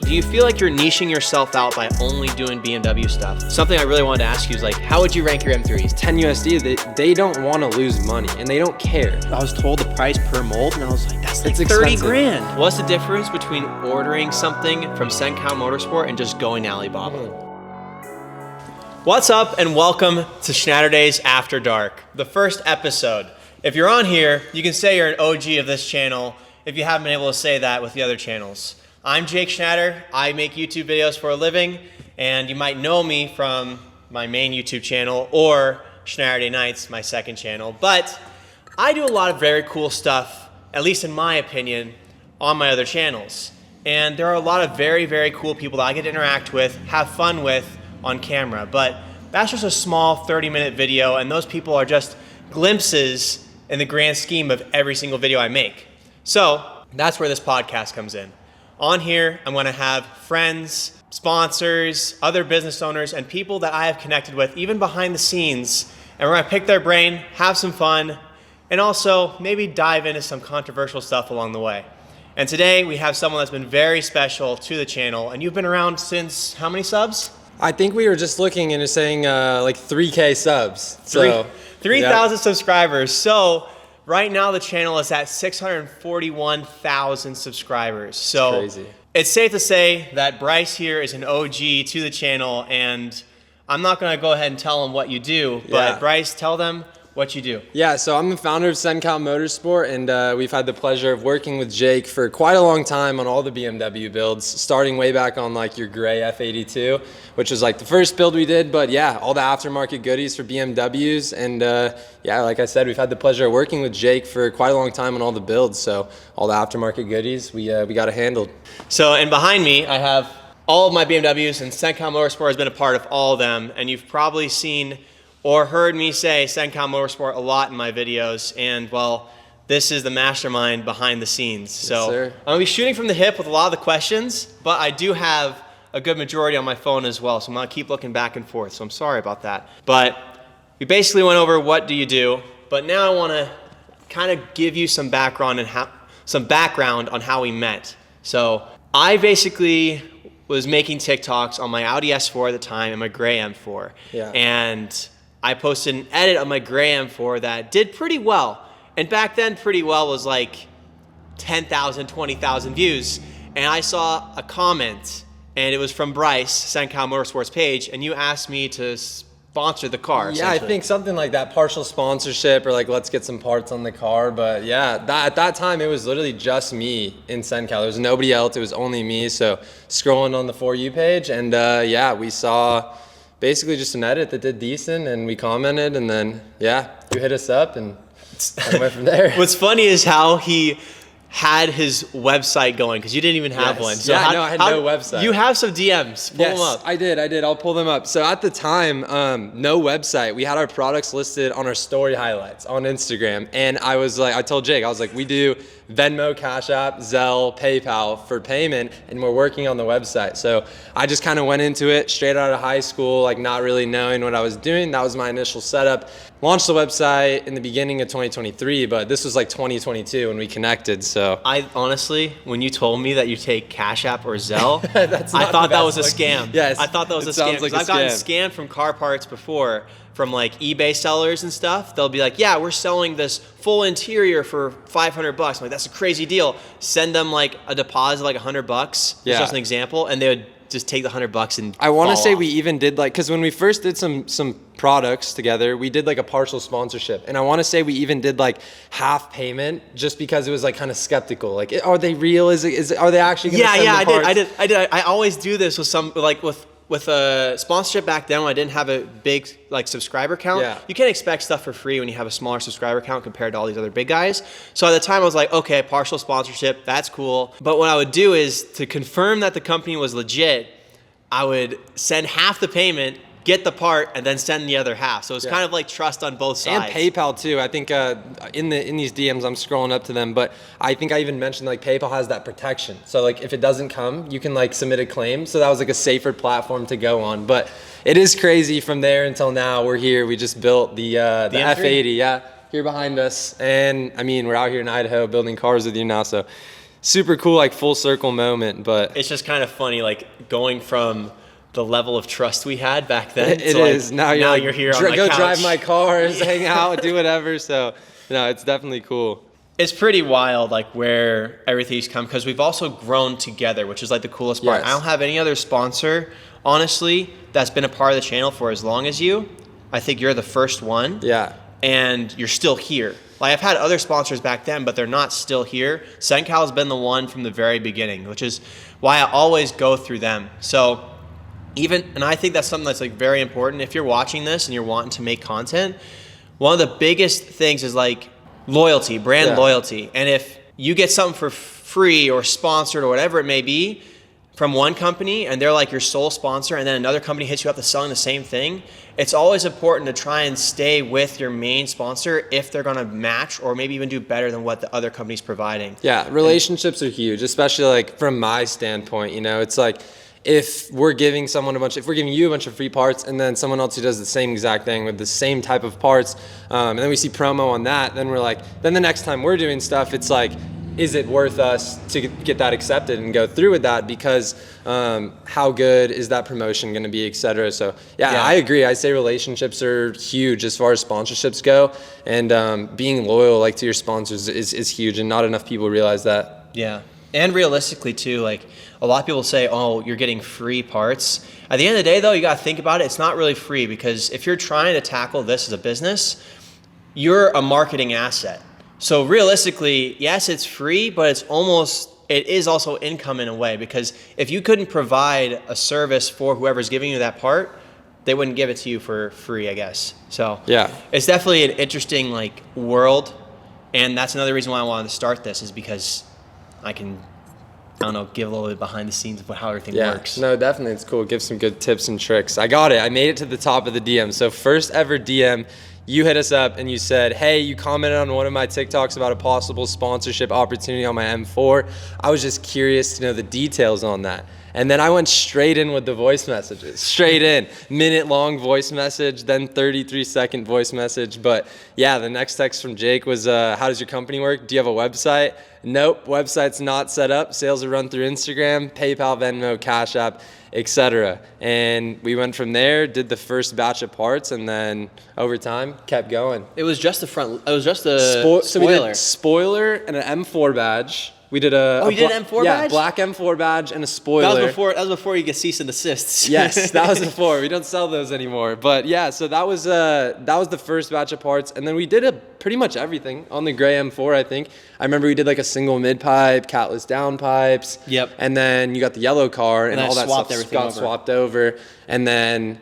Do you feel like you're niching yourself out by only doing BMW stuff? Something I really wanted to ask you is like, how would you rank your M3s? 10 USD, they don't want to lose money and they don't care. I was told the price per mold and I was like, that's like It's 30 expensive. grand. What's the difference between ordering something from Cencal Motorsport and just going to Alibaba? What's up and welcome to Schnatterdays After Dark, the first episode. If you're on here, you can say you're an OG of this channel if you haven't been able to say that with the other channels. I'm Jake Schnatter. I make YouTube videos for a living, and you might know me from my main YouTube channel or Schnatterday Nights, my second channel. But I do a lot of very cool stuff, at least in my opinion, on my other channels. And there are a lot of very, very cool people that I get to interact with, have fun with on camera. But that's just a small 30-minute video, and those people are just glimpses in the grand scheme of every single video I make. So that's where this podcast comes in. On here, I'm gonna have friends, sponsors, other business owners, and people that I have connected with, even behind the scenes, and we're gonna pick their brain, have some fun, and also maybe dive into some controversial stuff along the way. And today, we have someone that's been very special to the channel, and you've been around since how many subs? I think we were just looking and it's saying like 3K subs. So 3,000 subscribers. So right now the channel is at 641,000 subscribers. So crazy. It's safe to say that Bryce here is an OG to the channel, and I'm not gonna go ahead and tell him what you do, but Yeah. Bryce, tell them what you do. Yeah, so I'm the founder of Cencal Motorsport, and we've had the pleasure of working with Jake for quite a long time on all the BMW builds, starting way back on like your gray F82, which was like the first build we did, but yeah, all the aftermarket goodies for BMWs, and yeah, like I said, we've had the pleasure of working with Jake for quite a long time on all the builds, so all the aftermarket goodies, we got it handled. So, and behind me, I have all of my BMWs, and Cencal Motorsport has been a part of all of them, and you've probably seen or heard me say Cencal Motorsport a lot in my videos, and well, this is the mastermind behind the scenes. So sir. I'm gonna be shooting from the hip with a lot of the questions, but I do have a good majority on my phone as well, so I'm gonna keep looking back and forth, so I'm sorry about that. But we basically went over what do you do, but now I wanna kind of give you some background on how we met. So I basically was making TikToks on my Audi S4 at the time and my gray M4. Yeah. And I posted an edit of my gray M4 that did pretty well. And back then, pretty well was like 10,000, 20,000 views. And I saw a comment, and it was from Bryce, Cencal Motorsports page, and you asked me to sponsor the car. Yeah, I think something like that, partial sponsorship, or like let's get some parts on the car. But yeah, at that time, it was literally just me in Cencal. There was nobody else. It was only me. So scrolling on the For You page, and yeah, we saw basically just an edit that did decent, and we commented, and then yeah, you hit us up, and I went from there. What's funny is how he had his website going, because you didn't even have one. So yeah, no, I had no website. You have some DMs. Pull them up. I did. I'll pull them up. So at the time, no website. We had our products listed on our story highlights on Instagram. And I was like, I told Jake, I was like, we do Venmo, Cash App, Zelle, PayPal for payment, and we're working on the website. So I just kind of went into it straight out of high school, like not really knowing what I was doing. That was my initial setup. Launched the website in the beginning of 2023, but this was like 2022 when we connected. So I honestly, when you told me that you take Cash App or Zelle, That's I not thought the that best was a look. scam. Yes, I thought that was it a sounds scam. like Because a I've gotten scam. scammed from car parts before, from like eBay sellers and stuff. They'll be like, yeah, we're selling this full interior for $500. I'm like, that's a crazy deal. Send them like a deposit, like $100. Yeah. Just an example, and they would just take the $100 and I want to fall say off. we even did like, because when we first did some products together, we did like a partial sponsorship, and I want to say we even did like half payment just because it was like kind of skeptical. Like, are they real? Are they actually going to send the parts? I did. I always do this with some with a sponsorship back then when I didn't have a big like subscriber count. Yeah. You can't expect stuff for free when you have a smaller subscriber count compared to all these other big guys. So at the time I was like, okay, partial sponsorship, that's cool. But what I would do is to confirm that the company was legit, I would send half the payment, get the part, and then send the other half. So it's kind of like trust on both sides. And PayPal too. I think in these DMs, I'm scrolling up to them, but I think I even mentioned like PayPal has that protection. So like if it doesn't come, you can like submit a claim. So that was like a safer platform to go on. But it is crazy from there until now. We're here. We just built the F80. Yeah, here behind us. And I mean, we're out here in Idaho building cars with you now. So super cool, like full circle moment. But It's just kind of funny, like going from the level of trust we had back then. it to like, is. Now you're here on my go couch. drive my cars, hang out, do whatever. So no, it's definitely cool. It's pretty wild, like where everything's come, because we've also grown together, which is like the coolest part. Yes. I don't have any other sponsor, honestly, that's been a part of the channel for as long as you. I think you're the first one. Yeah. And you're still here. Like I've had other sponsors back then, but they're not still here. Cencal has been the one from the very beginning, which is why I always go through them. So and I think that's something that's like very important. If you're watching this and you're wanting to make content, one of the biggest things is like loyalty, brand loyalty. And if you get something for free or sponsored or whatever it may be from one company and they're like your sole sponsor, and then another company hits you up that's selling the same thing, it's always important to try and stay with your main sponsor if they're going to match or maybe even do better than what the other company's providing. Yeah, relationships are huge, especially like from my standpoint. It's like if we're giving you a bunch of free parts and then someone else who does the same exact thing with the same type of parts, and then we see promo on that, then we're like, then the next time we're doing stuff, it's like, is it worth us to get that accepted and go through with that? Because how good is that promotion going to be, et cetera? So yeah, I agree. I say relationships are huge as far as sponsorships go, and being loyal like to your sponsors is huge, and not enough people realize that. Yeah. And realistically too, like a lot of people say, oh, you're getting free parts. At the end of the day though, you got to think about it. It's not really free, because if you're trying to tackle this as a business, you're a marketing asset. So realistically, yes, it's free, but it is also income in a way, because if you couldn't provide a service for whoever's giving you that part, they wouldn't give it to you for free, I guess. So yeah, it's definitely an interesting like world. And that's another reason why I wanted to start this, is because I can, give a little bit behind the scenes of how everything works. No, definitely. It's cool. Give some good tips and tricks. I got it. I made it to the top of the DM. So first ever DM, you hit us up and you said, hey, you commented on one of my TikToks about a possible sponsorship opportunity on my M4. I was just curious to know the details on that. And then I went straight in with the voice messages. Straight in. Minute-long voice message, then 33-second voice message. But yeah, the next text from Jake was, how does your company work? Do you have a website? Nope, website's not set up. Sales are run through Instagram, PayPal, Venmo, Cash App, etc. And we went from there, did the first batch of parts, and then over time kept going. It was just the So we spoiler. did spoiler and an M4 badge. We did you did an M4 badge? Yeah, black M4 badge and a spoiler. That was before you get cease and desists. Yes, that was before. We don't sell those anymore. But yeah, so that was the first batch of parts, and then we did pretty much everything on the gray M4. I think I remember we did like a single mid pipe, catless down pipes. Yep. And then you got the yellow car, and all that stuff got over. swapped over, and then.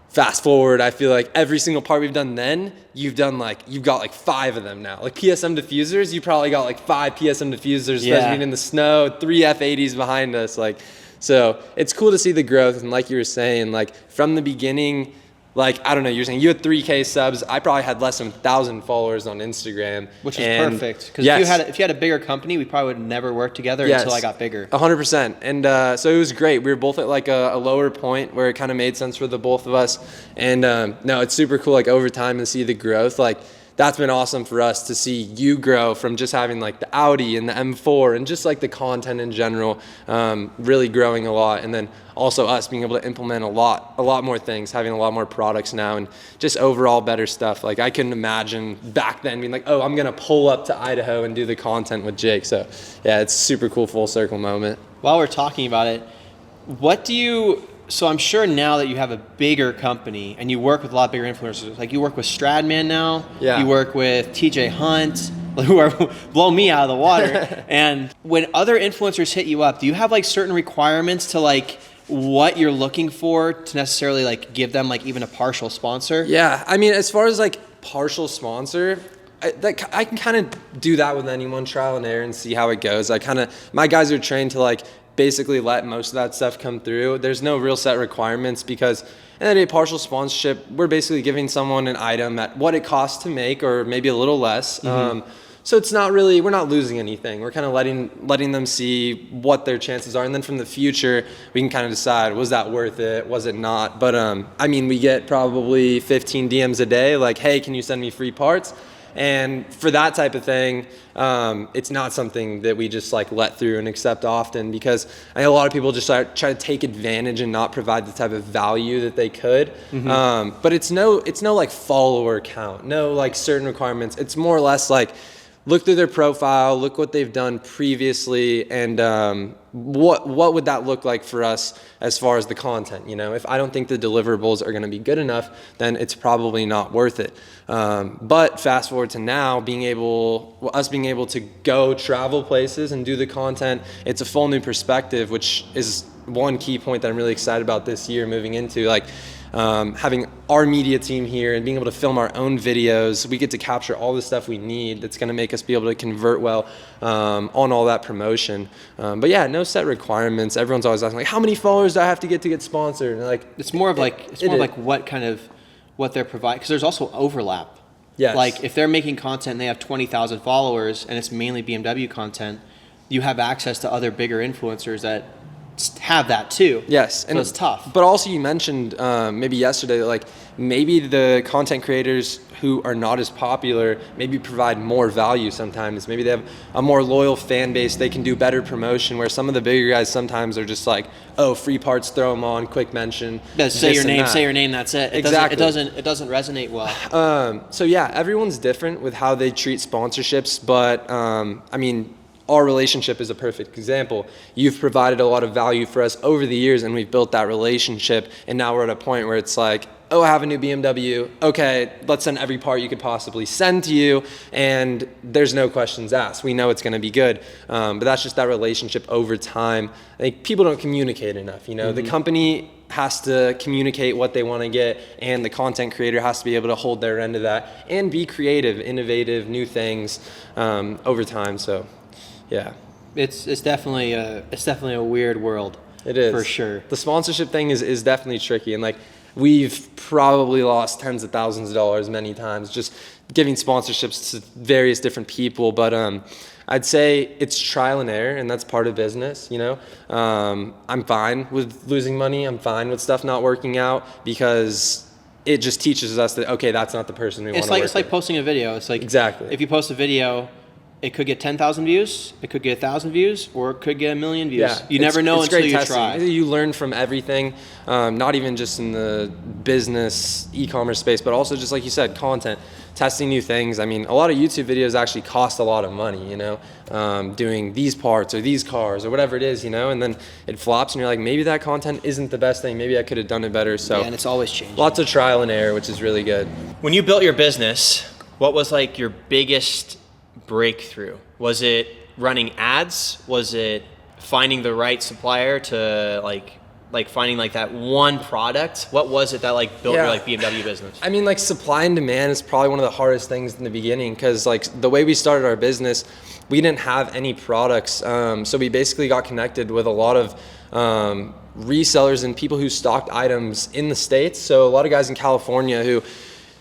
Fast forward, I feel like every single part we've done then, you've got like 5 of them now. Like PSM diffusers, you probably got like 5 PSM diffusers, especially being in the snow, 3 F80s behind us. Like, so it's cool to see the growth. And like you were saying, like from the beginning, like, I don't know, you're saying you had 3K subs. I probably had less than 1,000 followers on Instagram. Which is perfect. Because if you had a bigger company, we probably would never work together until I got bigger. 100%. And so it was great. We were both at like a lower point where it kind of made sense for the both of us. And no, it's super cool, like over time to see the growth. Like, that's been awesome for us to see you grow from just having like the Audi and the M4 and just like the content in general, really growing a lot. And then also us being able to implement a lot more things, having a lot more products now, and just overall better stuff. Like I couldn't imagine back then being like, oh, I'm going to pull up to Idaho and do the content with Jake. So yeah, it's a super cool full circle moment. While we're talking about it, so I'm sure now that you have a bigger company and you work with a lot bigger influencers, like you work with Stradman now, you work with TJ Hunt, who are blow me out of the water. And when other influencers hit you up, do you have like certain requirements to like what you're looking for to necessarily like give them like even a partial sponsor? Yeah, I mean, as far as like partial sponsor, I can kind of do that with anyone, trial and error, and see how it goes. My guys are trained to like basically let most of that stuff come through. There's no real set requirements, because in the day, partial sponsorship, we're basically giving someone an item at what it costs to make, or maybe a little less. Mm-hmm. So it's not really, we're not losing anything. We're kind of letting them see what their chances are. And then from the future, we can kind of decide, was that worth it? Was it not? But I mean, we get probably 15 DMs a day, like, hey, can you send me free parts? And for that type of thing, it's not something that we just like let through and accept often, because I know a lot of people just try to take advantage and not provide the type of value that they could. But it's no like follower count, no like certain requirements. It's more or less like, look through their profile, look what they've done previously, and what would that look like for us as far as the content? You know, if I don't think the deliverables are going to be good enough, then it's probably not worth it. But fast forward to now, being able to go travel places and do the content, it's a full new perspective, which is one key point that I'm really excited about this year moving into, like, having our media team here and being able to film our own videos. We get to capture all the stuff we need that's going to make us be able to convert well on all that promotion. But yeah, no set requirements. Everyone's always asking, like, how many followers do I have to get sponsored? And like, it's more of like what they're providing, because there's also overlap. Yes. Like if they're making content and they have 20,000 followers and it's mainly BMW content, you have access to other bigger influencers that have that too. Yes, so it's tough. But also, you mentioned maybe yesterday, like maybe the content creators who are not as popular maybe provide more value sometimes. Maybe they have a more loyal fan base. They can do better promotion, where some of the bigger guys sometimes are just like, oh, free parts, throw them on, quick mention. Yeah, say your name, that's it. Exactly. It doesn't resonate well. So yeah, everyone's different with how they treat sponsorships, but I mean, our relationship is a perfect example. You've provided a lot of value for us over the years, and we've built that relationship, and now we're at a point where it's like, oh, I have a new BMW. Okay, let's send every part you could possibly send to you, and there's no questions asked. We know it's going to be good, but that's just that relationship over time. I think people don't communicate enough. You know, the company has to communicate what they want to get, and the content creator has to be able to hold their end of that and be creative, innovative, new things over time. So yeah, it's definitely a weird world. It is, for sure. The sponsorship thing is definitely tricky, and like, we've probably lost tens of thousands of dollars many times just giving sponsorships to various different people. But I'd say it's trial and error, and that's part of business. You know, I'm fine with losing money. I'm fine with stuff not working out, because it just teaches us that, okay, that's not the person we want to work with. It's like posting a video. It's like, exactly, if you post a video, it could get 10,000 views, it could get 1,000 views, or it could get 1,000,000 views. Yeah, you never know until you try. You learn from everything, not even just in the business e-commerce space, but also just like you said, content, testing new things. I mean, a lot of YouTube videos actually cost a lot of money, you know, doing these parts or these cars or whatever it is, you know, and then it flops and you're like, maybe that content isn't the best thing. Maybe I could have done it better. So yeah, and it's always changing. Lots of trial and error, which is really good. When you built your business, what was like your biggest breakthrough? Was it running ads? Was it finding the right supplier to like finding like that one product? What was it that like built your like BMW business? I mean, like, supply and demand is probably one of the hardest things in the beginning, because like the way we started our business, we didn't have any products. So we basically got connected with a lot of resellers and people who stocked items in the States. So a lot of guys in California who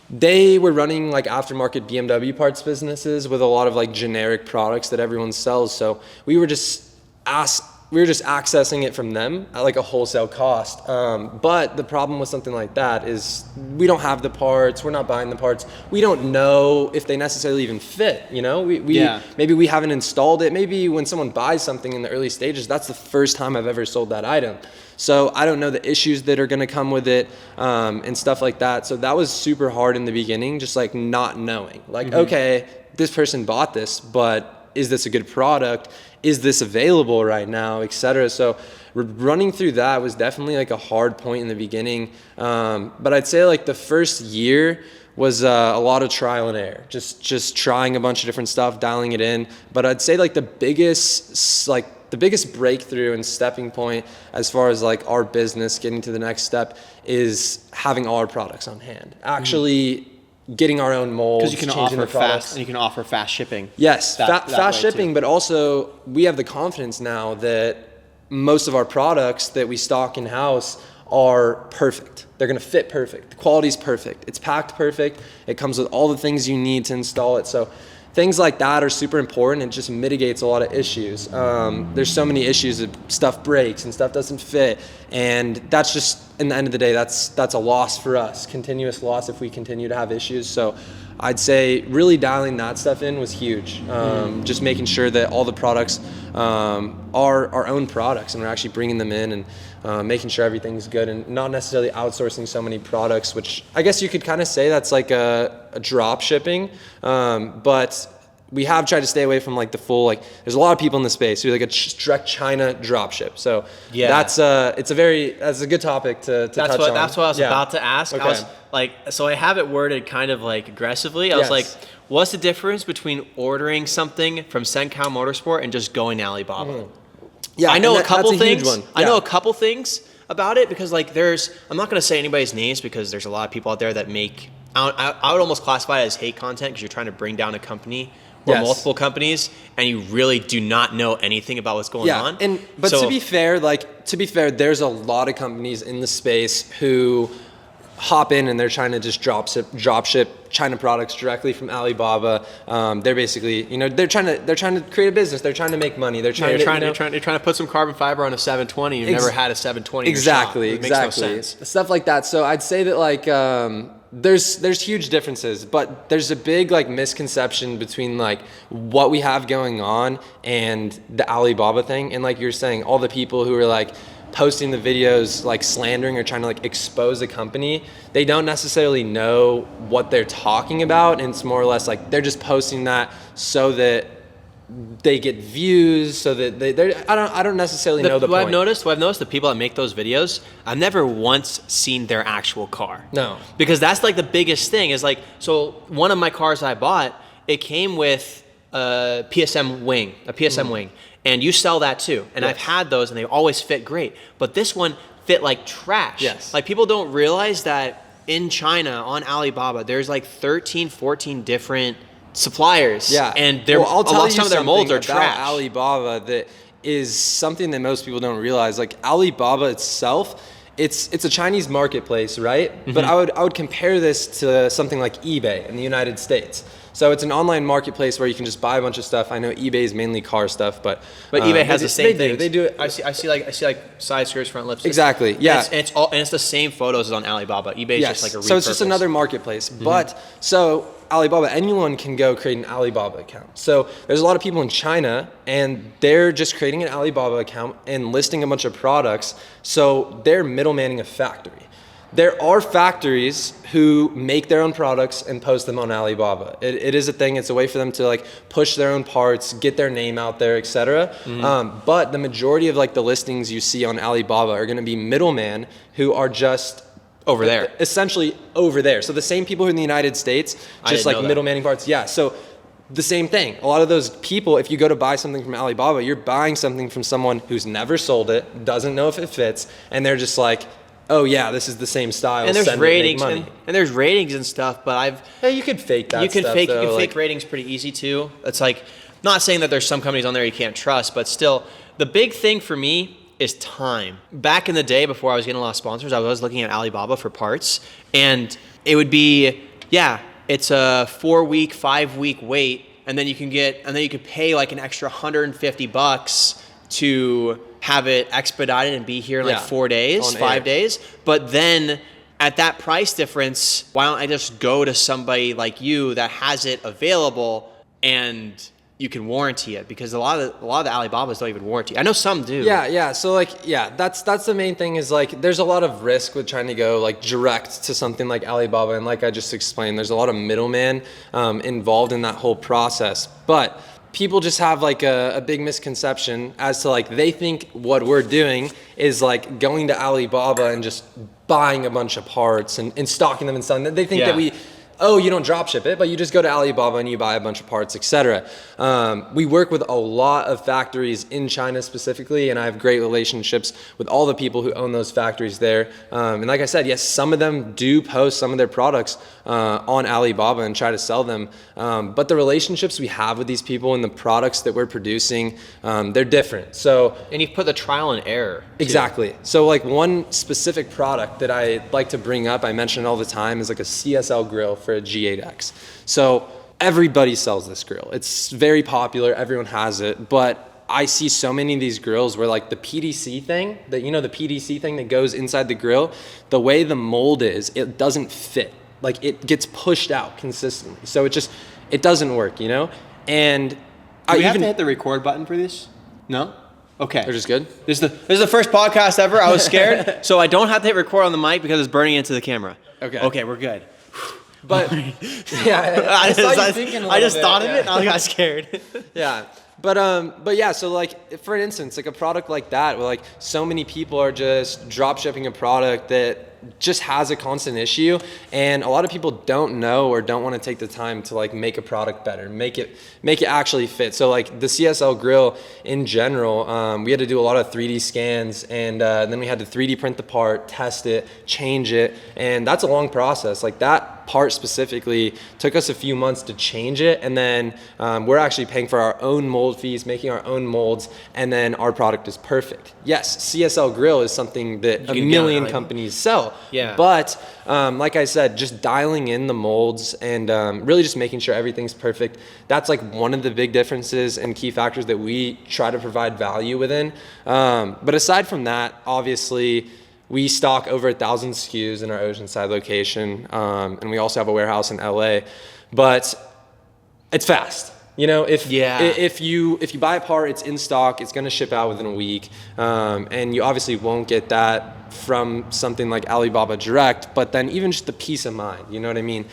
they were running like aftermarket BMW parts businesses with a lot of like generic products that everyone sells. So we were just accessing it from them at like a wholesale cost. But the problem with something like that is we don't have the parts, we're not buying the parts, we don't know if they necessarily even fit, you know? Maybe we haven't installed it. Maybe when someone buys something in the early stages, that's the first time I've ever sold that item. So I don't know the issues that are gonna come with it and stuff like that. So that was super hard in the beginning, just like not knowing. Like, okay, this person bought this, but is this a good product? Is this available right now, etc.? So running through that was definitely like a hard point in the beginning. But I'd say like the first year was a lot of trial and error, just trying a bunch of different stuff, dialing it in. But I'd say like the biggest breakthrough and stepping point as far as like our business getting to the next step is having all our products on hand. Actually getting our own molds, because you can offer fast, and you can offer fast shipping. Yes, fast shipping, but also we have the confidence now that most of our products that we stock in house are perfect. They're gonna fit perfect. The quality's perfect. It's packed perfect. It comes with all the things you need to install it. So things like that are super important. It just mitigates a lot of issues. There's so many issues that stuff breaks and stuff doesn't fit, and that's just, in the end of the day, that's a loss for us, continuous loss if we continue to have issues. So I'd say really dialing that stuff in was huge. Just making sure that all the products are our own products, and we're actually bringing them in and making sure everything's good, and not necessarily outsourcing so many products, which I guess you could kind of say that's like a drop shipping. But we have tried to stay away from like the full, like there's a lot of people in the space who like a direct China drop ship. So that's a good topic to touch on. That's what I was about to ask. Okay. I was like, so I have it worded kind of like aggressively. I was like, what's the difference between ordering something from Cencal Motorsport and just going to Alibaba? Yeah, I know a couple that's a things. huge one. I know a couple things about it, because like I'm not going to say anybody's names, because there's a lot of people out there that make, I would almost classify it as hate content, because you're trying to bring down a company or multiple companies, and you really do not know anything about what's going on. But to be fair, there's a lot of companies in the space who hop in and they're trying to just drop ship China products directly from Alibaba. They're basically, they're trying to create a business. They're trying to make money. They're trying to put some carbon fiber on a 720. You've never had a 720. Exactly. It makes no sense. Stuff like that. So I'd say that like there's huge differences, but there's a big like misconception between like what we have going on and the Alibaba thing. And like you're saying, all the people who are like posting the videos like slandering or trying to like expose a company, they don't necessarily know what they're talking about, and it's more or less like they're just posting that so that they get views, so that I don't necessarily know the point. What I've noticed, the people that make those videos, I've never once seen their actual car. No. Because that's like the biggest thing is like, so one of my cars I bought, it came with a PSM wing. And you sell that too. And I've had those and they always fit great. But this one fit like trash. Yes. Like people don't realize that in China on Alibaba, there's like 13, 14 different suppliers. Yeah. And I'll tell you some of their molds are about trash. Alibaba that is something that most people don't realize. Like Alibaba itself, it's a Chinese marketplace, right? Mm-hmm. But I would compare this to something like eBay in the United States. So it's an online marketplace where you can just buy a bunch of stuff. I know eBay is mainly car stuff, but eBay has the same thing. They do it. I see like side skirts, front lips. Exactly. Yeah. And it's the same photos as on Alibaba. eBay is just like a repurpose. So it's just another marketplace. Mm-hmm. But so Alibaba, anyone can go create an Alibaba account. So there's a lot of people in China and they're just creating an Alibaba account and listing a bunch of products. So they're middlemaning a factory. There are factories who make their own products and post them on Alibaba. It is a thing. It's a way for them to like push their own parts, get their name out there, etc. Mm-hmm. But the majority of like the listings you see on Alibaba are going to be middlemen who are just over there, essentially over there. So the same people who in the United States, just like middlemaning parts. Yeah. So the same thing. A lot of those people, if you go to buy something from Alibaba, you're buying something from someone who's never sold it, doesn't know if it fits, and they're just like, oh yeah, this is the same style. And there's ratings and there's ratings and stuff, but you could fake that. You can fake ratings pretty easy too. It's like, not saying that there's some companies on there you can't trust, but still, the big thing for me is time. Back in the day, before I was getting a lot of sponsors, I was looking at Alibaba for parts, and it would be, it's a 4-week, 5-week wait, and then you can pay like an extra $150 to have it expedited and be here in like 4 days, 5 days. But then at that price difference, why don't I just go to somebody like you that has it available and you can warranty it? Because a lot of the Alibabas don't even warranty. I know some do. Yeah. So that's the main thing is like there's a lot of risk with trying to go like direct to something like Alibaba, and like I just explained, there's a lot of middleman involved in that whole process. But people just have like a big misconception as to like they think what we're doing is like going to Alibaba and just buying a bunch of parts and stocking them and selling them. They think that you don't drop ship it, but you just go to Alibaba and you buy a bunch of parts, etc. We work with a lot of factories in China specifically, and I have great relationships with all the people who own those factories there. And like I said, yes, some of them do post some of their products on Alibaba and try to sell them. But the relationships we have with these people and the products that we're producing, they're different. And you've put the trial and error. Exactly. So like one specific product that I like to bring up, I mention it all the time, is like a CSL grill for a G8X. So everybody sells this grill. It's very popular. Everyone has it. But I see so many of these grills where like the PDC thing, the PDC thing that goes inside the grill, the way the mold is, it doesn't fit. like it gets pushed out consistently. So it doesn't work, you know? And Do we have to hit the record button for this? No? Okay. They're just good? This is the first podcast ever. I was scared. So I don't have to hit record on the mic because it's burning into the camera. Okay. Okay, we're good. But yeah, I just bit, thought of yeah. it and I got scared. Yeah. But yeah, so like for instance, like a product like that where like so many people are just drop shipping a product that just has a constant issue, and a lot of people don't know or don't want to take the time to like make a product better, make it actually fit. So like the CSL grill in general, we had to do a lot of 3D scans, and then we had to 3D print the part, test it, change it, and that's a long process. Like that part specifically took us a few months to change it, and then we're actually paying for our own mold fees, making our own molds, and then our product is perfect. Yes, CSL grill is something that a million companies sell. Yeah. But like I said, just dialing in the molds and really just making sure everything's perfect. That's like one of the big differences and key factors that we try to provide value within. But aside from that, obviously, we stock over 1,000 SKUs in our Oceanside location, and we also have a warehouse in LA. But it's fast. You know, if you buy a part, it's in stock, it's gonna ship out within a week, and you obviously won't get that from something like Alibaba Direct. But then even just the peace of mind, you know what I mean?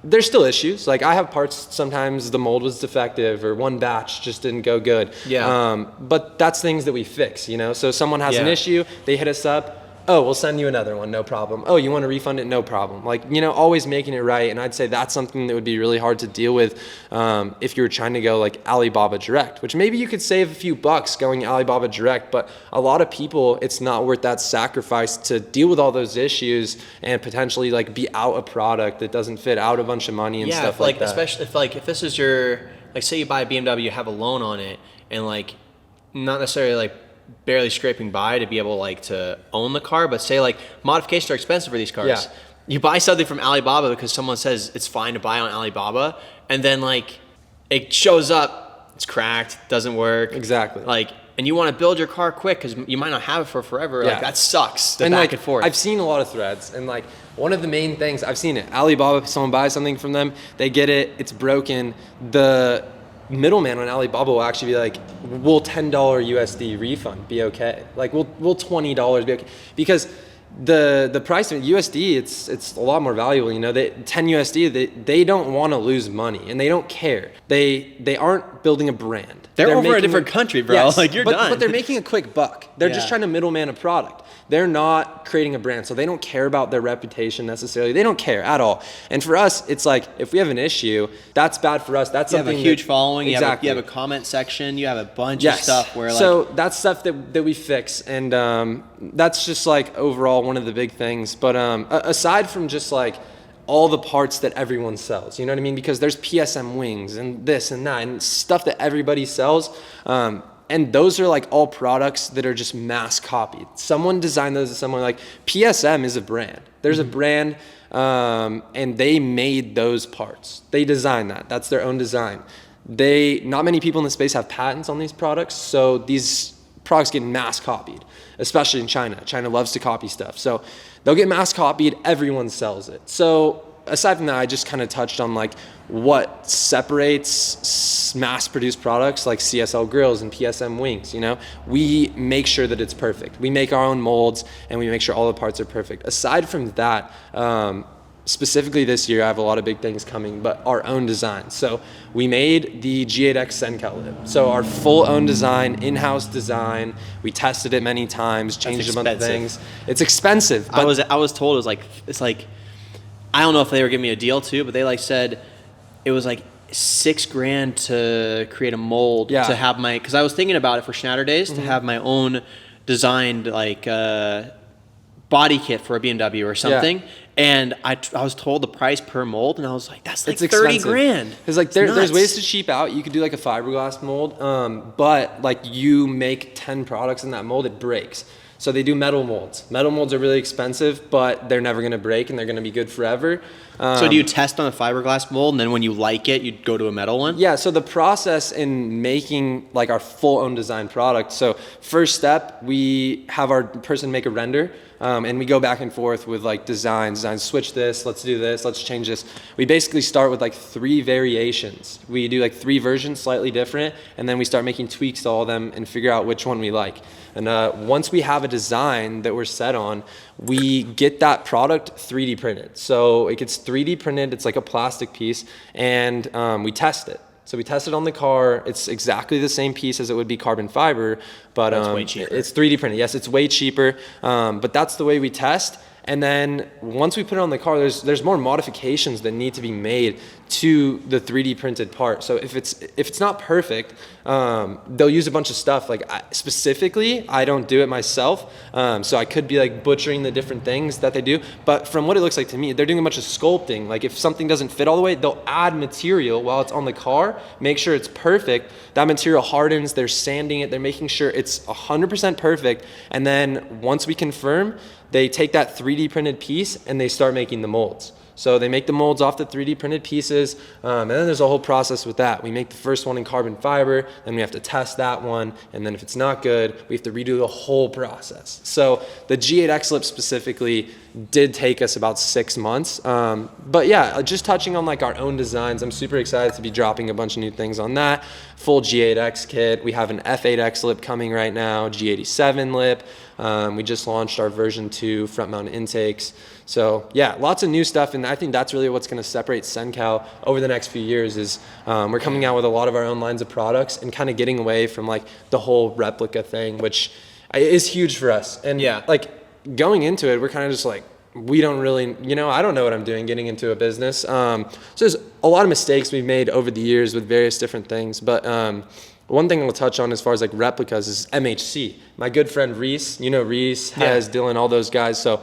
There's still issues. Like I have parts, sometimes the mold was defective or one batch just didn't go good. Yeah. But that's things that we fix, you know? So someone has an issue, they hit us up, oh, we'll send you another one, no problem. Oh, you want to refund it? No problem. Like, you know, always making it right. And I'd say that's something that would be really hard to deal with if you were trying to go like Alibaba Direct, which maybe you could save a few bucks going Alibaba Direct, but a lot of people, it's not worth that sacrifice to deal with all those issues and potentially like be out a product that doesn't fit, out a bunch of money and stuff like that. Especially if this is your, like say you buy a BMW, you have a loan on it and like not necessarily like barely scraping by to be able like to own the car, but say like modifications are expensive for these cars. Yeah. You buy something from Alibaba because someone says it's fine to buy on Alibaba, and then like it shows up, it's cracked, doesn't work. Exactly. Like, and you want to build your car quick because you might not have it for forever. Yeah. Like that sucks. The and back like, and forth. I've seen a lot of threads, and like one of the main things I've seen it, Alibaba, someone buys something from them, they get it, it's broken. The middleman on Alibaba will actually be like, will $10 USD refund be okay? Like, will $20 be okay? Because the price of USD, it's a lot more valuable. You know, 10 USD, they don't want to lose money, and they don't care. They aren't building a brand. They're over a different country, bro. Yes, like you're done. But they're making a quick buck. They're just trying to middleman a product. They're not creating a brand, so they don't care about their reputation necessarily. They don't care at all. And for us, it's like if we have an issue, that's bad for us. That's something. You have a huge following. Exactly. You have a comment section. You have a bunch of stuff where like. So that's stuff that we fix, and that's just like overall one of the big things. But aside from just like all the parts that everyone sells, you know what I mean? Because there's PSM wings and this and that and stuff that everybody sells. And those are like all products that are just mass copied. Someone designed those, someone like PSM is a brand. There's a brand, and they made those parts. They designed that. That's their own design. Not many people in the space have patents on these products, so these products get mass copied, especially in China. China loves to copy stuff. So they'll get mass copied, everyone sells it. So aside from that, I just kind of touched on like what separates mass-produced products like CSL grills and PSM wings. You know, we make sure that it's perfect. We make our own molds, and we make sure all the parts are perfect. Aside from that, specifically this year, I have a lot of big things coming, but our own design. So we made the G8X Cencal lid. So our full own design, in-house design. We tested it many times, changed a bunch of things. It's expensive. But I was told it's like I don't know if they were giving me a deal too, but they like said it was like $6,000 to create a mold to have my, because I was thinking about it for Schnatter Days to have my own designed like body kit for a BMW or something. Yeah. And I was told the price per mold, and I was like, that's like $30,000. Because like there's ways to cheap out. You could do like a fiberglass mold, but like you make 10 products in that mold, it breaks. So they do metal molds. Metal molds are really expensive, but they're never gonna break and they're gonna be good forever. So do you test on a fiberglass mold, and then when you like it, you go to a metal one? Yeah, so the process in making like our full own design product. So first step, we have our person make a render, and we go back and forth with like designs, switch this, let's do this, let's change this. We basically start with like 3 variations. We do like 3 versions, slightly different, and then we start making tweaks to all of them and figure out which one we like. And once we have a design that we're set on, we get that product 3D printed. So it gets 3D printed, it's like a plastic piece, and we test it. So we test it on the car. It's exactly the same piece as it would be carbon fiber, but it's way cheaper. It's 3D printed. Yes, it's way cheaper, but that's the way we test. And then once we put it on the car, there's more modifications that need to be made to the 3D printed part. So if it's not perfect, they'll use a bunch of stuff. Like specifically, I don't do it myself, so I could be like butchering the different things that they do. But from what it looks like to me, they're doing a bunch of sculpting. Like if something doesn't fit all the way, they'll add material while it's on the car, make sure it's perfect. That material hardens. They're sanding it. They're making sure it's 100% perfect. And then once we confirm, they take that 3D printed piece and they start making the molds. So they make the molds off the 3D printed pieces, and then there's a whole process with that. We make the first one in carbon fiber, then we have to test that one, and then if it's not good, we have to redo the whole process. So the G8X lip specifically did take us about 6 months. But yeah, just touching on like our own designs, I'm super excited to be dropping a bunch of new things on that. Full G8X kit. We have an F8X lip coming right now, G87 lip. We just launched our version 2 front mount intakes. So yeah, lots of new stuff, and I think that's really what's going to separate Cencal over the next few years is we're coming out with a lot of our own lines of products and kind of getting away from like the whole replica thing, which is huge for us. And yeah, like going into it, we're kind of just like, we don't really, I don't know what I'm doing getting into a business. So there's a lot of mistakes we've made over the years with various different things, but one thing I'll touch on as far as like replicas is MHC. My good friend Reese, Reese, has Dylan, all those guys. So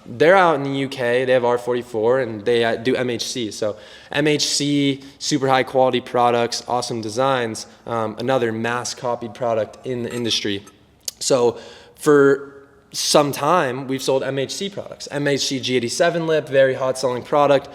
they're out in the UK. They have R44 and they do MHC. So MHC, super high quality products, awesome designs, another mass copied product in the industry. So for some time, we've sold MHC products. MHC G87 lip, very hot selling product.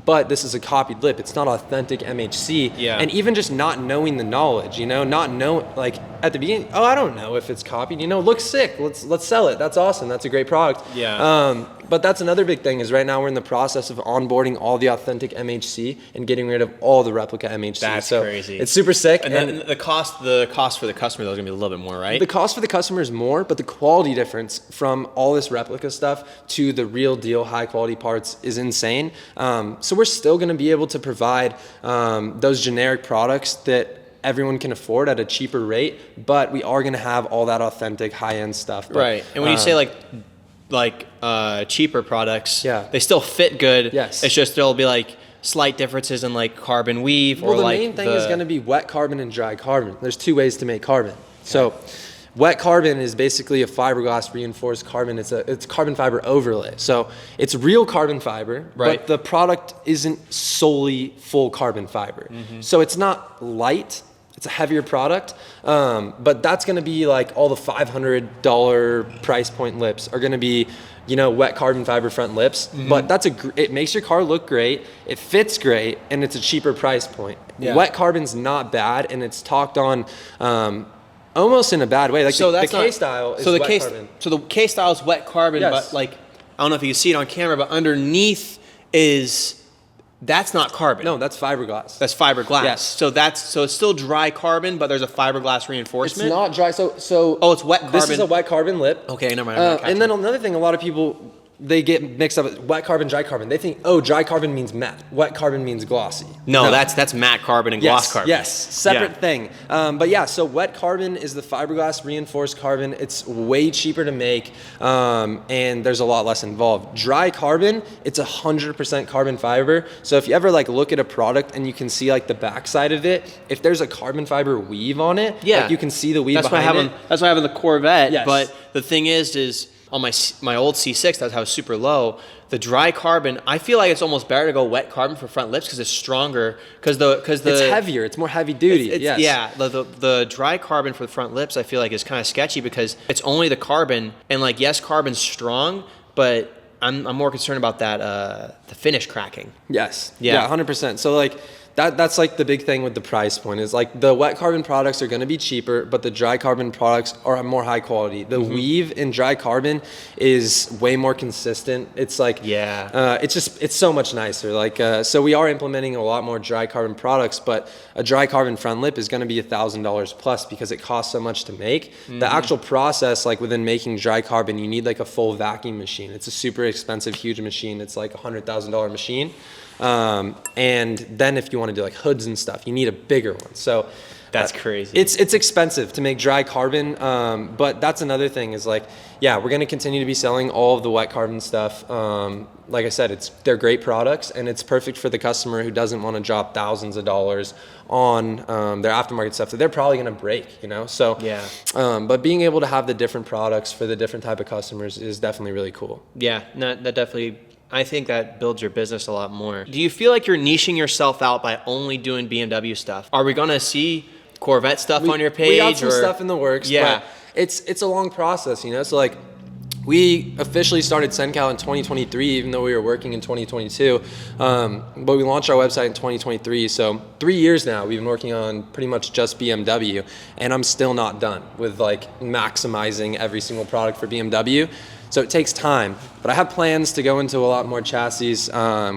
But this is a copied lip. It's not authentic MHC. Yeah. And even just not knowing the knowledge, not know, like at the beginning, I don't know if it's copied, looks sick. Let's sell it. That's awesome. That's a great product. Yeah. But that's another big thing is right now we're in the process of onboarding all the authentic MHC and getting rid of all the replica MHC. That's crazy. It's super sick. And then the cost for the customer though is gonna be a little bit more, right? The cost for the customer is more, but the quality difference from all this replica stuff to the real deal high quality parts is insane. So we're still gonna be able to provide those generic products that everyone can afford at a cheaper rate, but we are gonna have all that authentic high-end stuff. But, right. And when you say like cheaper products, yeah, they still fit good. Yes. It's just there'll be like slight differences in like carbon weave or the like main thing is going to be wet carbon and dry carbon. There's 2 ways to make carbon. So wet carbon is basically a fiberglass reinforced carbon. It's carbon fiber overlay. So it's real carbon fiber, right, but the product isn't solely full carbon fiber. Mm-hmm. So it's not light. It's a heavier product, but that's going to be like all the $500 price point lips are going to be, wet carbon fiber front lips. Mm-hmm. But it makes your car look great, it fits great, and it's a cheaper price point. Yeah. Wet carbon's not bad, and it's talked on almost in a bad way. Like so the K-style is wet carbon. So the K-style is wet carbon, yes, but like, I don't know if you can see it on camera, but underneath that's not carbon. No, that's fiberglass. That's fiberglass. Yes. So it's still dry carbon, but there's a fiberglass reinforcement. It's not dry. So it's wet carbon. This is a wet carbon lip. Okay, never mind. And then another thing, a lot of people, they get mixed up with wet carbon, dry carbon. They think, dry carbon means matte. Wet carbon means glossy. No, that's matte carbon and gloss carbon. Yes, separate thing. But yeah, so wet carbon is the fiberglass reinforced carbon. It's way cheaper to make, and there's a lot less involved. Dry carbon, it's 100% carbon fiber. So if you ever look at a product and you can see the backside of it, if there's a carbon fiber weave on it, you can see the weave behind it. That's why I have in the Corvette. Yes. But the thing is on my old C6, that's how it's super low. The dry carbon, I feel like it's almost better to go wet carbon for front lips because it's stronger. Because it's heavier. It's more heavy duty. Yes. Yeah. The dry carbon for the front lips, I feel like is kind of sketchy because it's only the carbon, and like yes, carbon's strong, but I'm more concerned about that the finish cracking. Yes. Yeah. 100%. So like that's like the big thing with the price point is like the wet carbon products are going to be cheaper, but the dry carbon products are more high quality. The weave in dry carbon is way more consistent. It's like it's so much nicer. Like so we are implementing a lot more dry carbon products, but a dry carbon front lip is going to be $1,000 plus because it costs so much to make. The actual process, like within making dry carbon, you need like a full vacuum machine. It's a super expensive, huge machine. It's like $100,000 machine. And then if you want to do like hoods and stuff, you need a bigger one. So that's crazy. It's expensive to make dry carbon. But that's another thing is like, yeah, we're going to continue to be selling all of the wet carbon stuff. Like I said, they're great products and it's perfect for the customer who doesn't want to drop thousands of dollars on, their aftermarket stuff that they're probably going to break, you know? So, but being able to have the different products for the different type of customers is definitely really cool. Yeah, that definitely, I think that builds your business a lot more. Do you feel like you're niching yourself out by only doing BMW stuff? Are we gonna see Corvette stuff on your page? We got some stuff in the works, but it's a long process, you know? So like, we officially started Cencal in 2023, even though we were working in 2022. But we launched our website in 2023. So 3 years now, we've been working on pretty much just BMW, and I'm still not done with like maximizing every single product for BMW. So it takes time, but I have plans to go into a lot more chassis.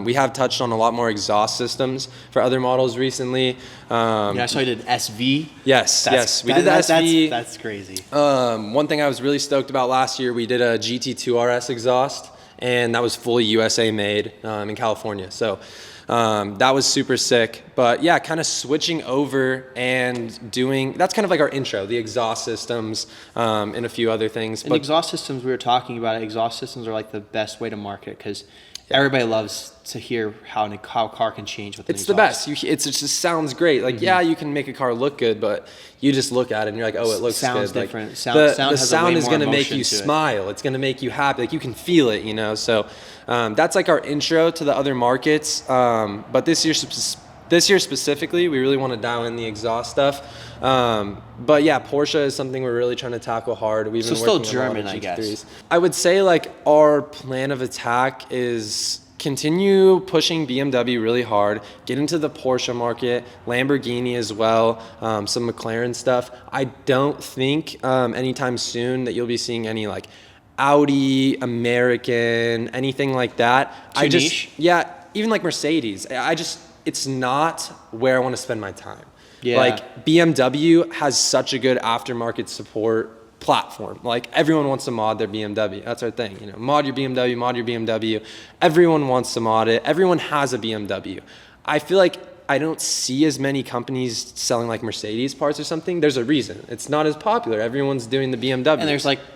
We have touched on a lot more exhaust systems for other models recently. I saw you did SV. Yes, we did the SV. That's crazy. One thing I was really stoked about last year, we did a GT2 RS exhaust, and that was fully USA made in California. So that was super sick. But yeah, kind of switching over and doing, that's kind of like our intro, the exhaust systems and a few other things. And exhaust systems, we were talking about it, exhaust systems are like the best way to market because everybody loves to hear how a car can change with an exhaust. It's the best. It just sounds great. Like, yeah, you can make a car look good, but you just look at it and you're like, oh, it looks sounds good. Different. Like, the sound is going to make you smile. It's going to make you happy. Like, you can feel it, you know? So that's like our intro to the other markets. But this year specifically, we really want to dial in the exhaust stuff. But yeah, Porsche is something we're really trying to tackle hard. We've been still working German, on a lot of I GT3s. guess. I would say like our plan of attack is continue pushing BMW really hard, get into the Porsche market, Lamborghini as well, some McLaren stuff. I don't think anytime soon that you'll be seeing any like Audi, American, anything like that. Niche? Yeah, even like Mercedes. It's not where I want to spend my time. Yeah. Like BMW has such a good aftermarket support platform. Like everyone wants to mod their BMW. That's our thing, you know. Mod your BMW. Everyone wants to mod it. Everyone has a BMW. I feel like I don't see as many companies selling like Mercedes parts or something. There's a reason. It's not as popular. Everyone's doing the BMW. And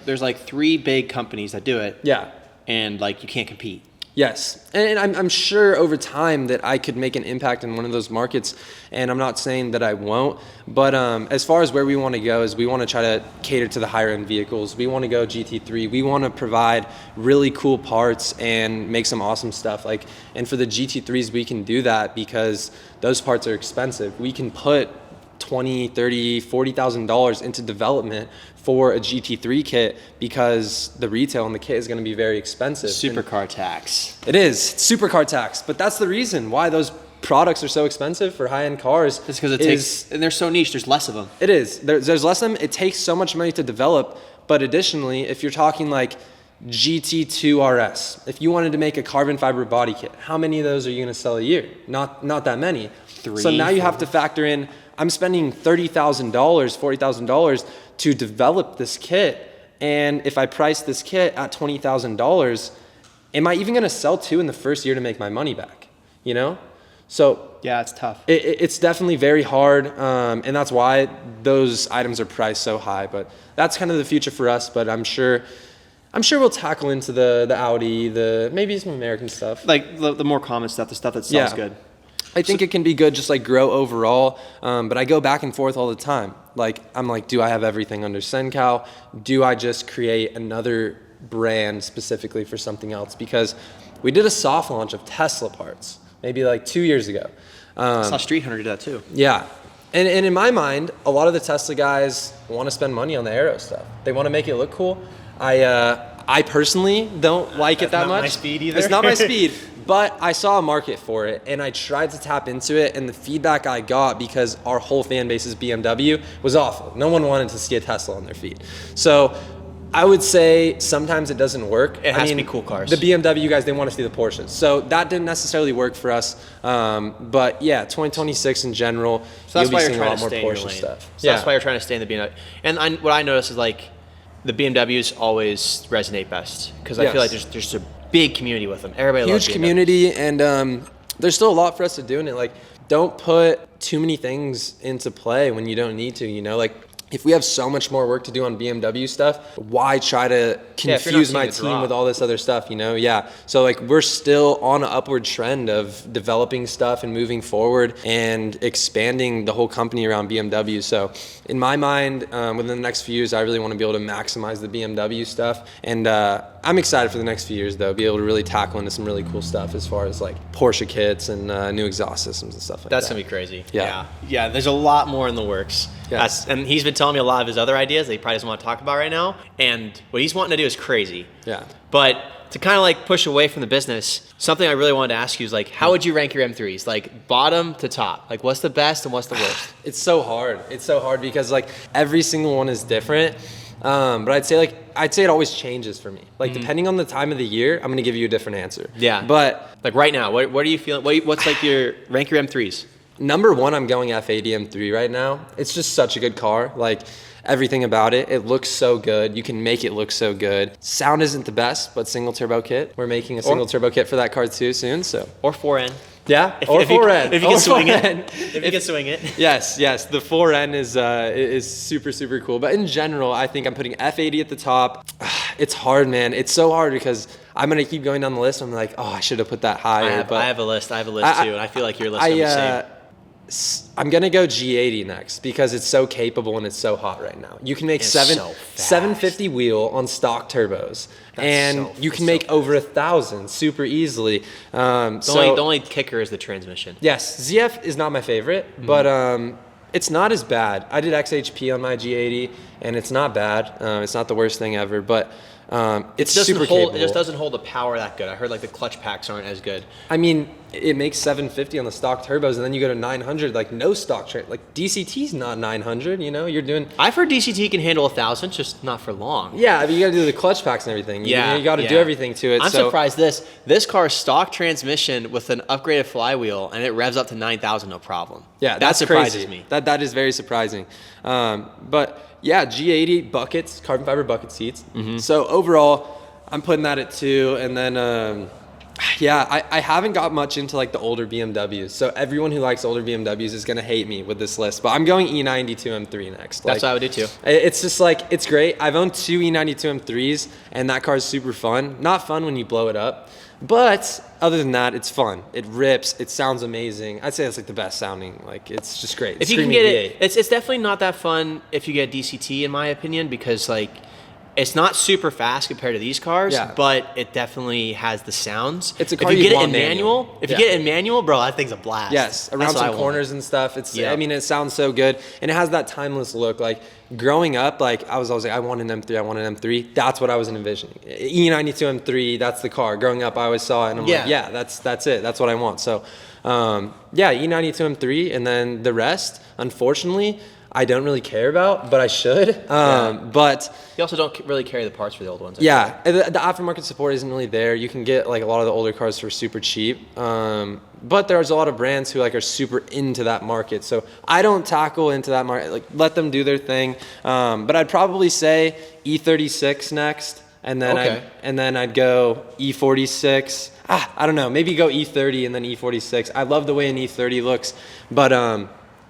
there's like 3 big companies that do it. Yeah. And like you can't compete. Yes, and I'm sure over time that I could make an impact in one of those markets, and I'm not saying that I won't, but as far as where we want to go is we want to try to cater to the higher end vehicles. We want to go GT3. We want to provide really cool parts and make some awesome stuff. Like, and for the GT3s, we can do that because those parts are expensive. We can put $20,000, $30,000, $40,000 into development for a GT3 kit because the retail on the kit is going to be very expensive. Supercar tax. It is. It's supercar tax. But that's the reason why those products are so expensive for high-end cars. It's because it takes, and they're so niche, there's less of them. It is. There's less of them. It takes so much money to develop. But additionally, if you're talking like GT2 RS, if you wanted to make a carbon fiber body kit, how many of those are you going to sell a year? Not that many. 3. So now you have to factor in, I'm spending $30,000, $40,000 to develop this kit. And if I price this kit at $20,000, am I even going to sell 2 in the first year to make my money back? You know? So yeah, it's tough. It's definitely very hard. And that's why those items are priced so high. But that's kind of the future for us. But I'm sure we'll tackle into the Audi, maybe some American stuff. Like the more common stuff, the stuff that sells good. I think it can be good, just like grow overall. But I go back and forth all the time. Like, I'm like, do I have everything under Cencal? Do I just create another brand specifically for something else, because we did a soft launch of Tesla parts maybe like 2 years ago. I saw Street Hunter do that too. Yeah. And in my mind, a lot of the Tesla guys want to spend money on the aero stuff. They want to make it look cool. I personally don't like it that much. That's not my speed either. It's not my speed, but I saw a market for it, and I tried to tap into it, and the feedback I got, because our whole fan base is BMW, was awful. No one wanted to see a Tesla on their feet. So I would say sometimes it doesn't work. It has to be cool cars. The BMW guys, they want to see the Porsches. So that didn't necessarily work for us. But yeah, 2026 in general, so that's you'll why be you're seeing a trying lot to more stay in your Porsche lane. stuff. So that's why you're trying to stay in the BMW. And what I noticed is like the BMWs always resonate best, because I feel like there's a big community with them. Everybody loves huge BMWs. community, and there's still a lot for us to do in it. Like, don't put too many things into play when you don't need to, you know? Like, if we have so much more work to do on BMW stuff, why try to confuse my team with all this other stuff, you know? Yeah. So like, we're still on an upward trend of developing stuff and moving forward and expanding the whole company around BMW. So in my mind, within the next few years, I really want to be able to maximize the BMW stuff. And I'm excited for the next few years, though, be able to really tackle into some really cool stuff as far as like Porsche kits and new exhaust systems and stuff like that. That's gonna be crazy. Yeah. Yeah, there's a lot more in the works. Yes. And he's been telling me a lot of his other ideas that he probably doesn't want to talk about right now. And what he's wanting to do is crazy. Yeah. But to kind of like push away from the business, something I really wanted to ask you is like, how would you rank your M3s? Like bottom to top? Like what's the best and what's the worst? It's so hard. It's so hard because like every single one is different. But I'd say it always changes for me. Like depending on the time of the year, I'm gonna give you a different answer. Yeah. But like right now, what are you feeling? What's like your rank your M3s? number one, I'm going F80 M3 right now. It's just such a good car. Like everything about it, it looks so good. You can make it look so good. Sound isn't the best, but single turbo kit. We're making a single turbo kit for that car too soon. So or 4N. Yeah, or 4N. If you can swing it. If you can swing it. Yes. The 4N is super cool. But in general, I think I'm putting F80 at the top. It's hard, man. It's so hard because I'm gonna keep going down the list. I'm like, oh, I should have put that higher. I have a list too, and I feel like your list is the same. I'm gonna go G80 next because it's so capable and it's so hot right now. You can make 750 wheel on stock turbos, and you can make over 1,000 super easily. The only kicker is the transmission. Yes, ZF is not my favorite, but it's not as bad. I did XHP on my G80, and it's not bad. It's not the worst thing ever, but it's super capable. It just doesn't hold the power that good. I heard like the clutch packs aren't as good. I mean, it makes 750 on the stock turbos, and then you go to 900, like no stock like DCT's not 900. You know, you're doing. I've heard DCT can handle 1,000, just not for long. Yeah, I mean, you got to do the clutch packs and everything. You got to do everything to it. I'm surprised this car's stock transmission with an upgraded flywheel, and it revs up to 9,000 no problem. Yeah, that surprises crazy. me. That is very surprising. But yeah, G80 buckets, carbon fiber bucket seats. So overall, I'm putting that at 2, and then. I haven't got much into like the older BMWs. So everyone who likes older BMWs is gonna hate me with this list. But I'm going E92 M3 next. That's what I would do too. It's just like, it's great. I've owned 2 E92 M3s, and that car is super fun. Not fun when you blow it up, but other than that, it's fun. It rips. It sounds amazing. I'd say it's like the best sounding. Like it's just great. If you can get it, it's definitely not that fun if you get DCT in my opinion, because like. It's not super fast compared to these cars, but it definitely has the sounds. It's a car if you get it in manual. If you get it in manual, bro, that thing's a blast. Yes, around some corners and stuff. I mean, it sounds so good, and it has that timeless look. Like growing up, like I was always like, I want an M3. That's what I was envisioning. E92 M3. That's the car. Growing up, I always saw it, and I'm like, yeah, that's it. That's what I want. So, E92 M3, and then the rest, unfortunately, I don't really care about, but I should. But you also don't really carry the parts for the old ones. The aftermarket support isn't really there. You can get like a lot of the older cars for super cheap. But there's a lot of brands who like are super into that market. So I don't tackle into that market. Like let them do their thing. But I'd probably say E36 next, and then I'd go E46. I don't know. Maybe go E30 and then E46. I love the way an E30 looks, but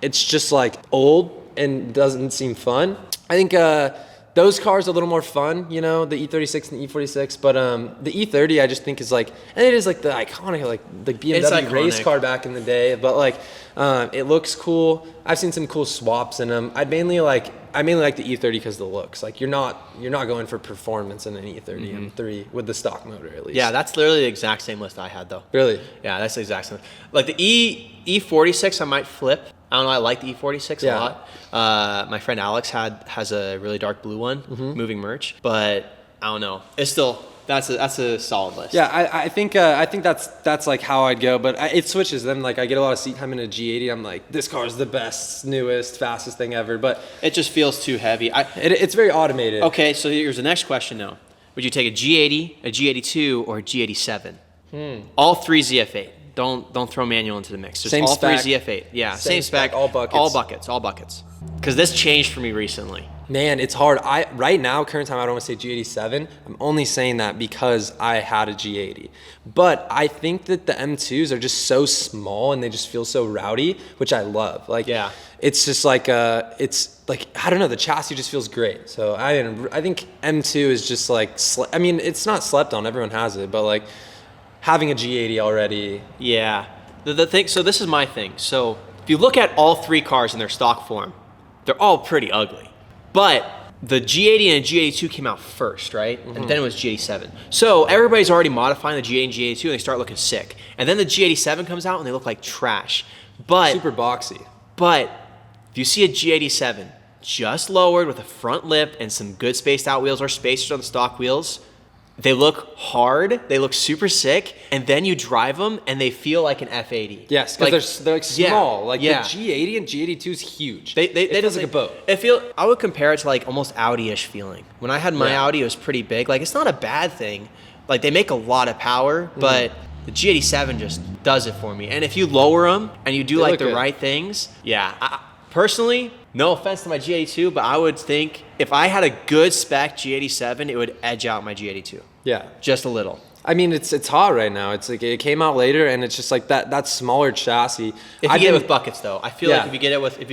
it's just like old and doesn't seem fun. I think those cars are a little more fun, you know, the E36 and the E46, but the E30 I just think is like, and it is like the iconic, like the BMW race car back in the day, but like it looks cool. I've seen some cool swaps in them. I'd mainly like mainly like the E30 because of the looks. Like you're not going for performance in an E30 M3 with the stock motor at least. Yeah, that's literally the exact same list I had though. Really? Yeah, that's the exact same. Like the E46 I might flip. I don't know, I like the E46 a lot. My friend Alex has a really dark blue one, moving merch, but I don't know. It's still that's a solid list. Yeah, I think that's like how I'd go, but it switches. Then like I get a lot of seat time in a G80. I'm like, this car is the best, newest, fastest thing ever. But it just feels too heavy. It's very automated. Okay, so here's the next question now. Would you take a G80, a G82, or a G87? All three ZF8. Don't throw manual into the mix. Just Same all spec. three ZF8. Yeah, Same spec, all buckets. All buckets. Because this changed for me recently. Man, it's hard. Right now, current time, I don't want to say G87. I'm only saying that because I had a G80. But I think that the M2s are just so small and they just feel so rowdy, which I love. Like, yeah, it's just like it's like, I don't know, the chassis just feels great. So I think M2 is just like, I mean, it's not slept on. Everyone has it, but like having a G80 already. Yeah. The thing. So this is my thing. So if you look at all three cars in their stock form, they're all pretty ugly. But the G80 and G82 came out first, right? And then it was G87. So everybody's already modifying the G80 and G82 and they start looking sick. And then the G87 comes out and they look like trash. But Super boxy. But if you see a G87 just lowered with a front lip and some good spaced out wheels or spacers on the stock wheels, they look hard, they look super sick, and then you drive them and they feel like an F80. Yes, because they're like small. Yeah, like the G80 and G82 is huge. It feels like a boat. I would compare it to like almost Audi-ish feeling. When I had my Audi, it was pretty big. Like it's not a bad thing. Like they make a lot of power, but the G87 just does it for me. And if you lower them and you do like the right things, personally, no offense to my G82, but I would think if I had a good spec G87, it would edge out my G82. Yeah. Just a little. I mean, it's hot right now. It's like it came out later, and it's just like that smaller chassis. If you get it with buckets, though, I feel like if you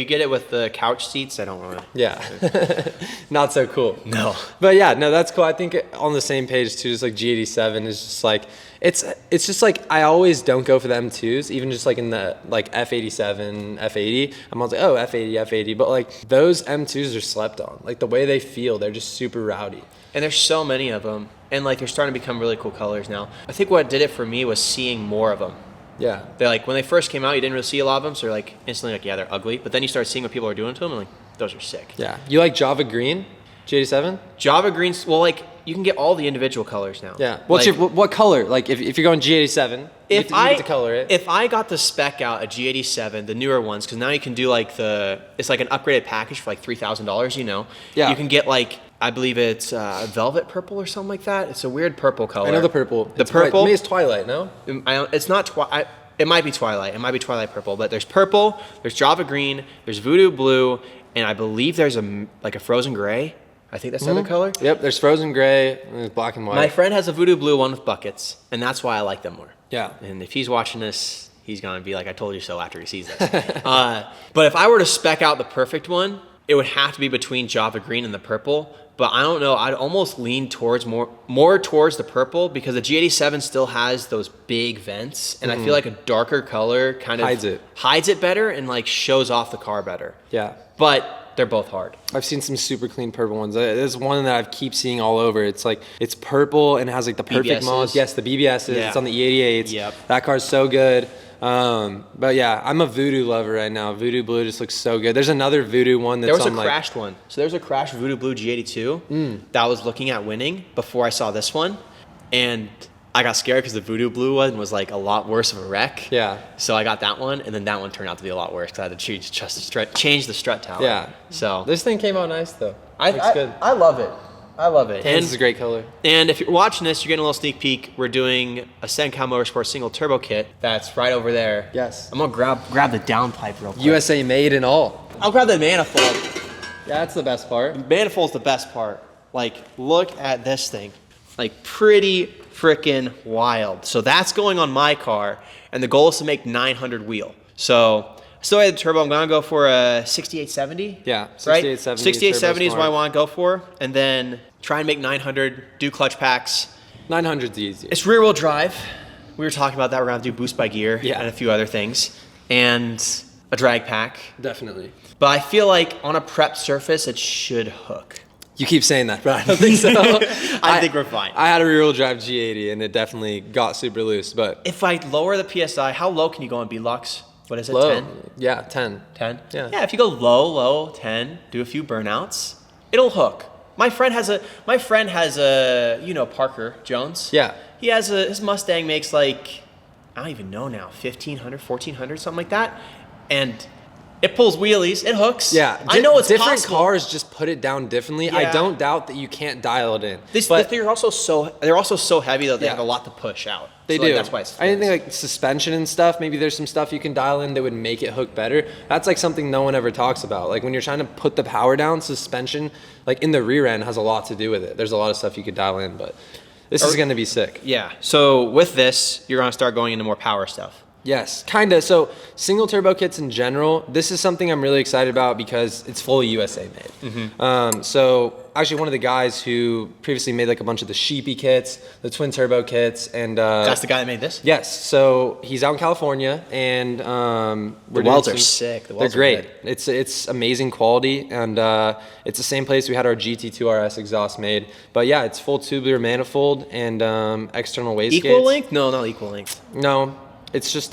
get it with the couch seats, I don't want to. Yeah, not so cool. No, but yeah, no, that's cool. I think on the same page too. Just like G87 is just like it's just like I always don't go for the M2s, even just like in the like F87, F80. I'm always like, oh, F80, but like those M2s are slept on. Like the way they feel, they're just super rowdy. And there's so many of them. And like they're starting to become really cool colors now. I think what did it for me was seeing more of them. Yeah. They're like, when they first came out, you didn't really see a lot of them. So you're like instantly like, yeah, they're ugly. But then you start seeing what people are doing to them and like, those are sick. Yeah. You like Java Green? G87? Java Green's, well, like you can get all the individual colors now. Yeah. What color? Like if you're going G87, you get to color it. If I got the spec out a G87, the newer ones, because now you can do like it's like an upgraded package for like $3,000, you know? Yeah. You can get like, I believe it's velvet purple or something like that. It's a weird purple color. I know the purple. Purple. Maybe it's Twilight, no? It's not Twilight. It might be Twilight. It might be Twilight purple. But there's purple, there's Java Green, there's Voodoo Blue, and I believe there's a Frozen Gray. I think that's the other color. Yep, there's Frozen Gray, and there's Black and White. My friend has a Voodoo Blue one with buckets, and that's why I like them more. Yeah. And if he's watching this, he's going to be like, I told you so after he sees this. But if I were to spec out the perfect one, it would have to be between Java Green and the purple. But I don't know, I'd almost lean towards more towards the purple because the G87 still has those big vents, and I feel like a darker color kind of hides it better and like shows off the car better. Yeah. But they're both hard. I've seen some super clean purple ones. There's one that I keep seeing all over. It's like it's purple and it has like the perfect mods. Yes, the BBSs. Yeah. It's on the E88s. Yep. That car's so good. But yeah, I'm a Voodoo lover right now. Voodoo Blue just looks so good. There's another Voodoo one that's there was a crashed one. So there was a crashed Voodoo Blue G82 that I was looking at winning before I saw this one, and I got scared because the Voodoo Blue one was like a lot worse of a wreck. Yeah. So I got that one, and then that one turned out to be a lot worse because I had to change the strut tower. Yeah. So this thing came out nice though. Looks good. I love it. I love it. And this is a great color. And if you're watching this, you're getting a little sneak peek. We're doing a Cencal Motorsport single turbo kit that's right over there. Yes. I'm gonna grab the downpipe real quick. USA made and all. I'll grab the manifold. Yeah, that's the best part. The manifold's the best part. Like, look at this thing. Like, pretty freaking wild. So that's going on my car, and the goal is to make 900 wheel. So still had the turbo. I'm gonna go for a 6870. Yeah, 6870. Right? 6870 is what I want to go for, and then try and make 900. Do clutch packs. 900's easy. It's rear wheel drive. We were talking about that. We're gonna do boost by gear and a few other things. And a drag pack. Definitely. But I feel like on a prep surface, it should hook. You keep saying that, but I don't think so. I think we're fine. I had a rear-wheel drive G80, and it definitely got super loose. But If I lower the PSI, how low can you go on B-Lux? What is it, low, 10? yeah, 10. 10? Yeah. Yeah, if you go low, 10, do a few burnouts, it'll hook. My friend has a, you know, Parker Jones. Yeah. He has his Mustang makes like, I don't even know now, 1,500, 1,400, something like that. And it pulls wheelies, it hooks. Yeah, I know it's different possible. cars just put it down differently. I Yeah. don't doubt that you can't dial it in. They're also so heavy that they Yeah. have a lot to push out. They So, do. like, that's why it's I didn't think like suspension and stuff. Maybe there's some stuff you can dial in that would make it hook better. That's like something no one ever talks about. Like when you're trying to put the power down, suspension, like in the rear end, has a lot to do with it. There's a lot of stuff you could dial in, but this is going to be sick. Yeah. So with this, you're gonna start going into more power stuff. Yes, kind of. So single turbo kits in general, this is something I'm really excited about because it's fully USA made. So actually one of the guys who previously made like a bunch of the Sheepy kits, the twin turbo kits, and That's the guy that made this? yes. So he's out in California, and The welds are sick. The welds they're great. are good. It's amazing quality, and it's the same place we had our GT2 RS exhaust made. But yeah, it's full tubular manifold and external wastegates. Equal length? No, not equal length. No, it's just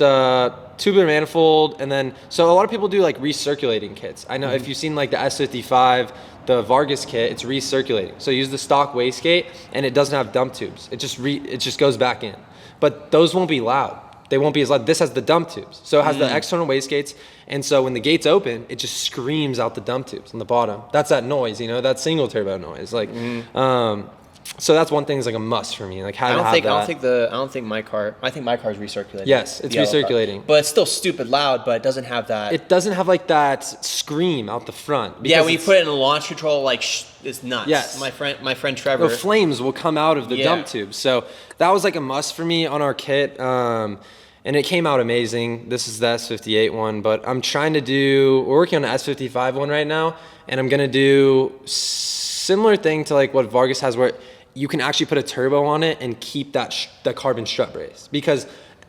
tubular manifold, and then so a lot of people do like recirculating kits. I know if you've seen like the S55, the Vargas kit, it's recirculating. So you use the stock wastegate, and it doesn't have dump tubes. It just goes back in. But those won't be loud. They won't be as loud. This has the dump tubes, so it has the external wastegates, and so when the gates open, it just screams out the dump tubes on the bottom. That's that noise, you know, that single turbo noise, like. So that's one thing is like a must for me. Like how to have that. I don't think my car. I think my car's recirculating. Yes, it's The yellow car. recirculating. But it's still stupid loud. But it doesn't have that. It doesn't have like that scream out the front. Yeah, because when you it's- put it in the launch control, like it's nuts. Yes. My friend Trevor. the flames will come out of the Yeah. dump tube. So that was like a must for me on our kit. And it came out amazing. This is the S58 one, but I'm trying to we're working on the S55 one right now, and I'm gonna do similar thing to like what Vargas has, where you can actually put a turbo on it and keep the carbon strut brace, because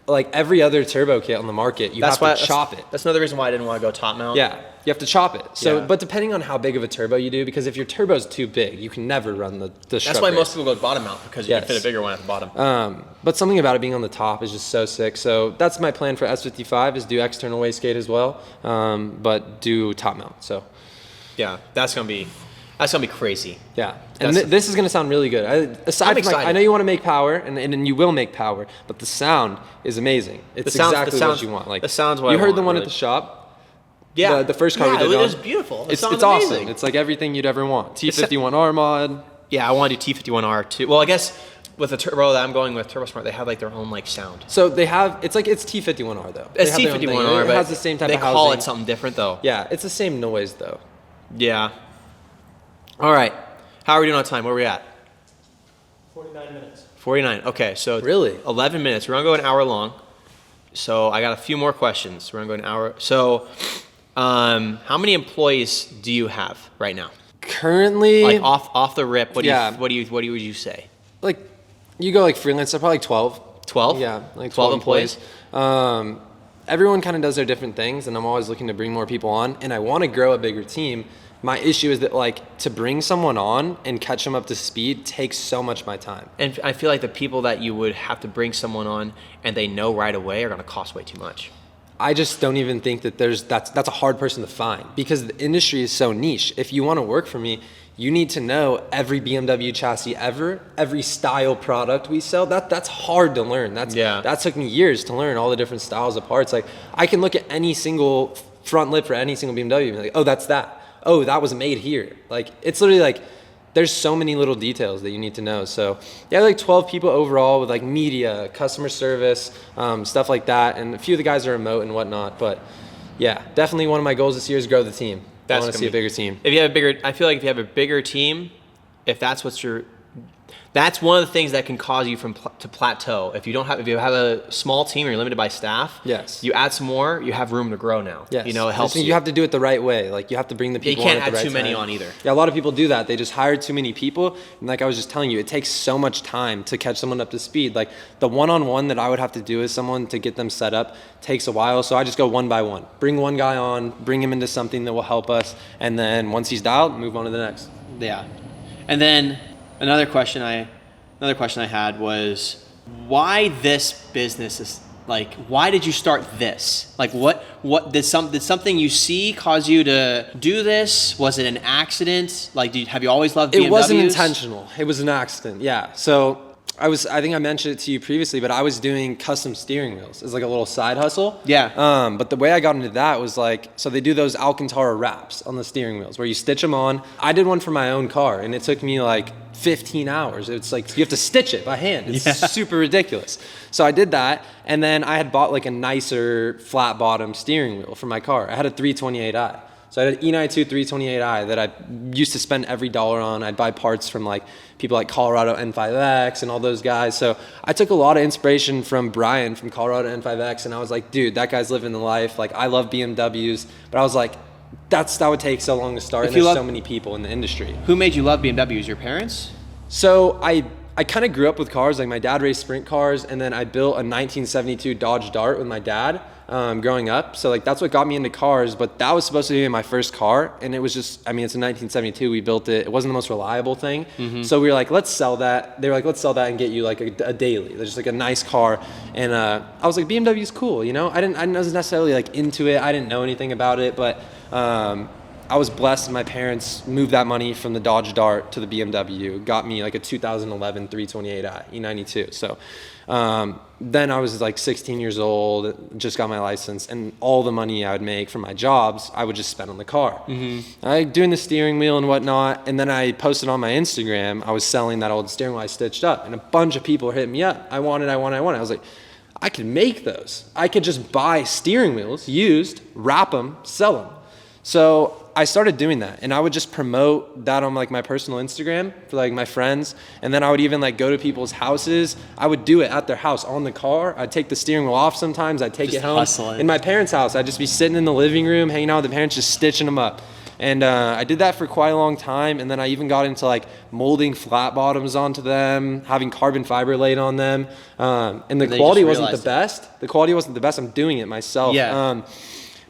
like every other turbo kit on the market, you have to chop it. That's another reason why I didn't want to go top mount. Yeah, you have to chop it. So, Yeah. but depending on how big of a turbo you do, because if your turbo's too big, you can never run the strut That's why brace. most people go bottom mount, because you Yes. can fit a bigger one at the bottom. But something about it being on the top is just so sick. So that's my plan for S55 is do external wastegate as well, but do top mount. So Yeah, that's gonna be crazy. yeah, and That's- this is gonna sound really good. Aside from like, excited. I know you want to make power, and you will make power, but the sound is amazing. It's exactly what you want. Like the sound's what you I heard want, the one really. at the shop. Yeah, the first car we yeah, did it on. was beautiful. It It's sounds awesome. amazing. It's like everything you'd ever want. T51R mod. Yeah, I want to do T51R too. Well, I guess with the turbo that I'm going with, TurboSmart, they have like their own like sound. So they have it's T51R though. It's They have their own thing. T51R, It but has the same type they of call housing. it something different though. Yeah, it's the same noise though. Yeah. All right. How are we doing on time? Where are we at? 49 minutes. 49. Okay, so Really? 11 minutes. We're gonna go an hour long. So I got a few more questions. We're gonna go an hour. So, how many employees do you have right now? Currently, Like off the rip, what Yeah. would you say? like you go like freelance, so probably like 12. 12? Yeah, like 12 employees. Everyone kind of does their different things, and I'm always looking to bring more people on, and I want to grow a bigger team. My issue is that like to bring someone on and catch them up to speed takes so much of my time. And I feel like the people that you would have to bring someone on and they know right away are gonna cost way too much. I just don't even think that that's a hard person to find, because the industry is so niche. If you want to work for me, you need to know every BMW chassis ever, every style product we sell. That's hard to learn. That took me years to learn all the different styles of parts. Like I can look at any single front lip for any single BMW and be like, oh, that's that. Oh, that was made here. Like it's literally like there's so many little details that you need to know. So yeah, like 12 people overall with like media, customer service, stuff like that. And a few of the guys are remote and whatnot. But yeah, definitely one of my goals this year is grow the team. I want to see a bigger team. If you have a bigger, I feel like if you have a bigger team, if that's what That's one of the things that can cause you to plateau. If you have a small team or you're limited by staff, yes, you add some more, you have room to grow now. Yes. You know, it helps you have to do it the right way. Like, you have to bring the people You can't on at the add right too many time. on either. Yeah, a lot of people do that. They just hire too many people. And like I was just telling you, it takes so much time to catch someone up to speed. Like, the one-on-one that I would have to do with someone to get them set up takes a while. So I just go one by one. Bring one guy on, bring him into something that will help us. And then once he's dialed, move on to the next. Yeah. And then another question I had was, why this business is like, why did you start this? Like, what did something you see cause you to do this? Was it an accident? Like, have you always loved BMWs? It wasn't intentional. It was an accident. Yeah. So I think I mentioned it to you previously, but I was doing custom steering wheels as like a little side hustle. Yeah. But the way I got into that was like, so they do those Alcantara wraps on the steering wheels where you stitch them on. I did one for my own car and it took me like 15 hours. It's like, you have to stitch it by hand. It's super ridiculous. So I did that. And then I had bought like a nicer flat bottom steering wheel for my car. I had a 328i. So I had an E92 328i that I used to spend every dollar on. I'd buy parts from like people like Colorado N5X and all those guys. So I took a lot of inspiration from Brian from Colorado N5X, and I was like, dude, that guy's living the life. Like, I love BMWs, but I was like, that would take so long to start, and there's so many people in the industry. Who made you love BMWs? Your parents? So I kind of grew up with cars. Like, my dad raced sprint cars, and then I built a 1972 Dodge Dart with my dad growing up. So like, that's what got me into cars, but that was supposed to be my first car. And it was just, I mean, it's a 1972, we built it. It wasn't the most reliable thing. Mm-hmm. So we were like, let's sell that. They were like, let's sell that and get you like a daily. There's just like a nice car. And I was like, BMW is cool, you know? I wasn't necessarily like into it. I didn't know anything about it, but I was blessed, and my parents moved that money from the Dodge Dart to the BMW, got me like a 2011 328i E92. So then I was like 16 years old, just got my license, and all the money I would make from my jobs, I would just spend on the car. Mm-hmm. Doing the steering wheel and whatnot, and then I posted on my Instagram, I was selling that old steering wheel I stitched up, and a bunch of people were hitting me up. I want it. I was like, I could make those. I could just buy steering wheels, used, wrap them, sell them. So I started doing that, and I would just promote that on like my personal Instagram for like my friends, and then I would even like go to people's houses. I would do it at their house on the car. I'd take the steering wheel off sometimes. I'd take it home. Hustling. In my parents' house, I'd just be sitting in the living room, hanging out with the parents, just stitching them up. And I did that for quite a long time, and then I even got into like molding flat bottoms onto them, having carbon fiber laid on them, and the quality wasn't the best. The quality wasn't the best. I'm doing it myself. Yeah.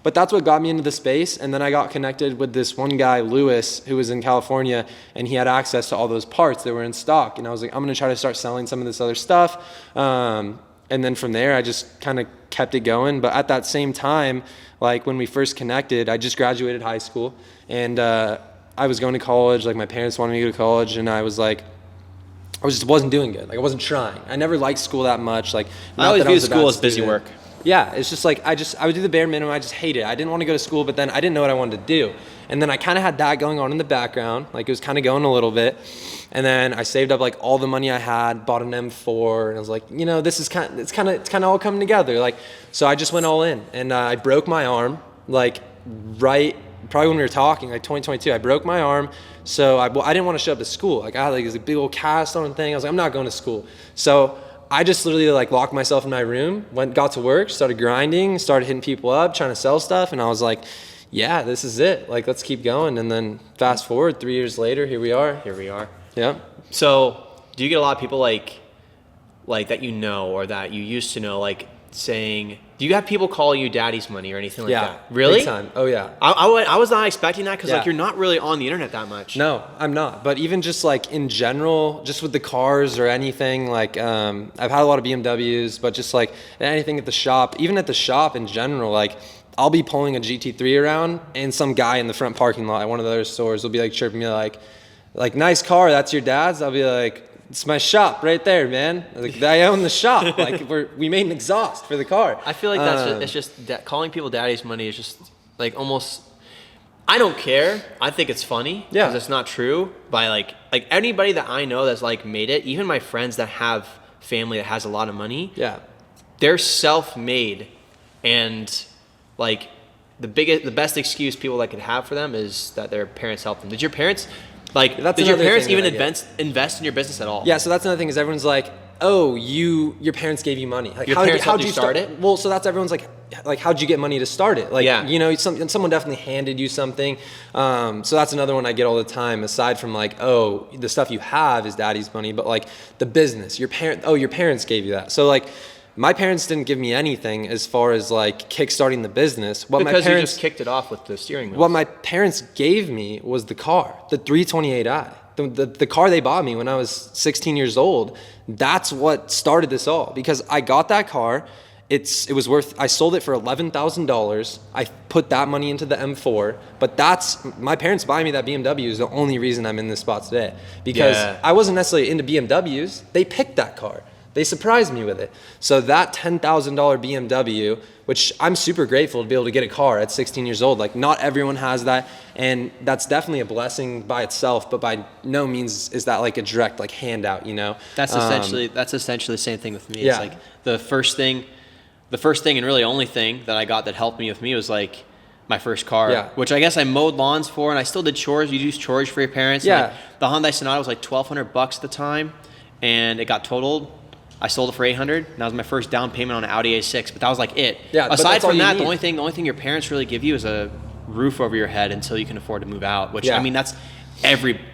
But that's what got me into the space. And then I got connected with this one guy, Lewis, who was in California, and he had access to all those parts that were in stock. And I was like, I'm going to try to start selling some of this other stuff. And then from there, I just kind of kept it going. But at that same time, like when we first connected, I just graduated high school, and I was going to college. Like, my parents wanted me to go to college, and I was like, I just wasn't doing good. Like, I wasn't trying. I never liked school that much. Like, I always viewed school as busy work. Yeah, it's just like, I would do the bare minimum. I just hated it. I didn't want to go to school, but then I didn't know what I wanted to do. And then I kind of had that going on in the background. Like, it was kind of going a little bit. And then I saved up like all the money I had, bought an M4, and I was like, you know, this is it's kind of all coming together. Like, so I just went all in, and I broke my arm, like probably when we were talking, like 2022, I broke my arm. So I didn't want to show up to school. Like, I had like this big old cast on thing. I was like, I'm not going to school. So I just literally like locked myself in my room, got to work, started grinding, started hitting people up, trying to sell stuff. And I was like, yeah, this is it. Like, let's keep going. And then fast forward 3 years later, here we are. Yeah. So do you get a lot of people like that, you know, or that you used to know, like saying, do you have people call you daddy's money or anything like that? Really? Big time. Oh yeah. I was not expecting that, because like, you're not really on the internet that much. No, I'm not. But even just like in general, just with the cars or anything, like I've had a lot of BMWs, but just like anything at the shop, even at the shop in general, like I'll be pulling a GT3 around, and some guy in the front parking lot at one of the other stores will be like chirping me like nice car, that's your dad's? I'll be like, it's my shop right there, man. Like, I own the shop. Like, we made an exhaust for the car. I feel like it's just calling people daddy's money is just like almost. I don't care. I think it's funny. Yeah, because it's not true. By like anybody that I know that's like made it, even my friends that have family that has a lot of money. Yeah, they're self-made, and like the best excuse people that could have for them is that their parents helped them. Did your parents? Like, That's did your another parents thing even that I get. invest in your business at all? Yeah, so that's another thing is everyone's like, oh, your parents gave you money. Like, Your parents helped you start it? Well, so that's everyone's like, how'd you get money to start it? Like, Yeah. you know, someone definitely handed you something. So that's another one I get all the time, aside from like, oh, the stuff you have is daddy's money, but like the business, your parents gave you that. So like, my parents didn't give me anything as far as like kickstarting the business. Because you just kicked it off with the steering wheel. What my parents gave me was the car, the 328i. The car they bought me when I was 16 years old. That's what started this all, because I got that car. I sold it for $11,000. I put that money into the M4, but my parents buying me that BMW is the only reason I'm in this spot today, because I wasn't necessarily into BMWs. They picked that car. They surprised me with it. So that $10,000 BMW, which I'm super grateful to be able to get a car at 16 years old. Like, not everyone has that, and that's definitely a blessing by itself, but by no means is that like a direct like handout, you know? That's essentially the same thing with me. Yeah. It's like the first thing and really only thing that I got that helped me with me was like my first car, which I guess I mowed lawns for, and I still did chores. You do chores for your parents. Yeah. Like, the Hyundai Sonata was like $1,200 at the time, and it got totaled. I sold it for $800. That was my first down payment on an Audi A6, but that was like it. Yeah, aside from that, the only thing your parents really give you is a roof over your head until you can afford to move out, which I mean, that's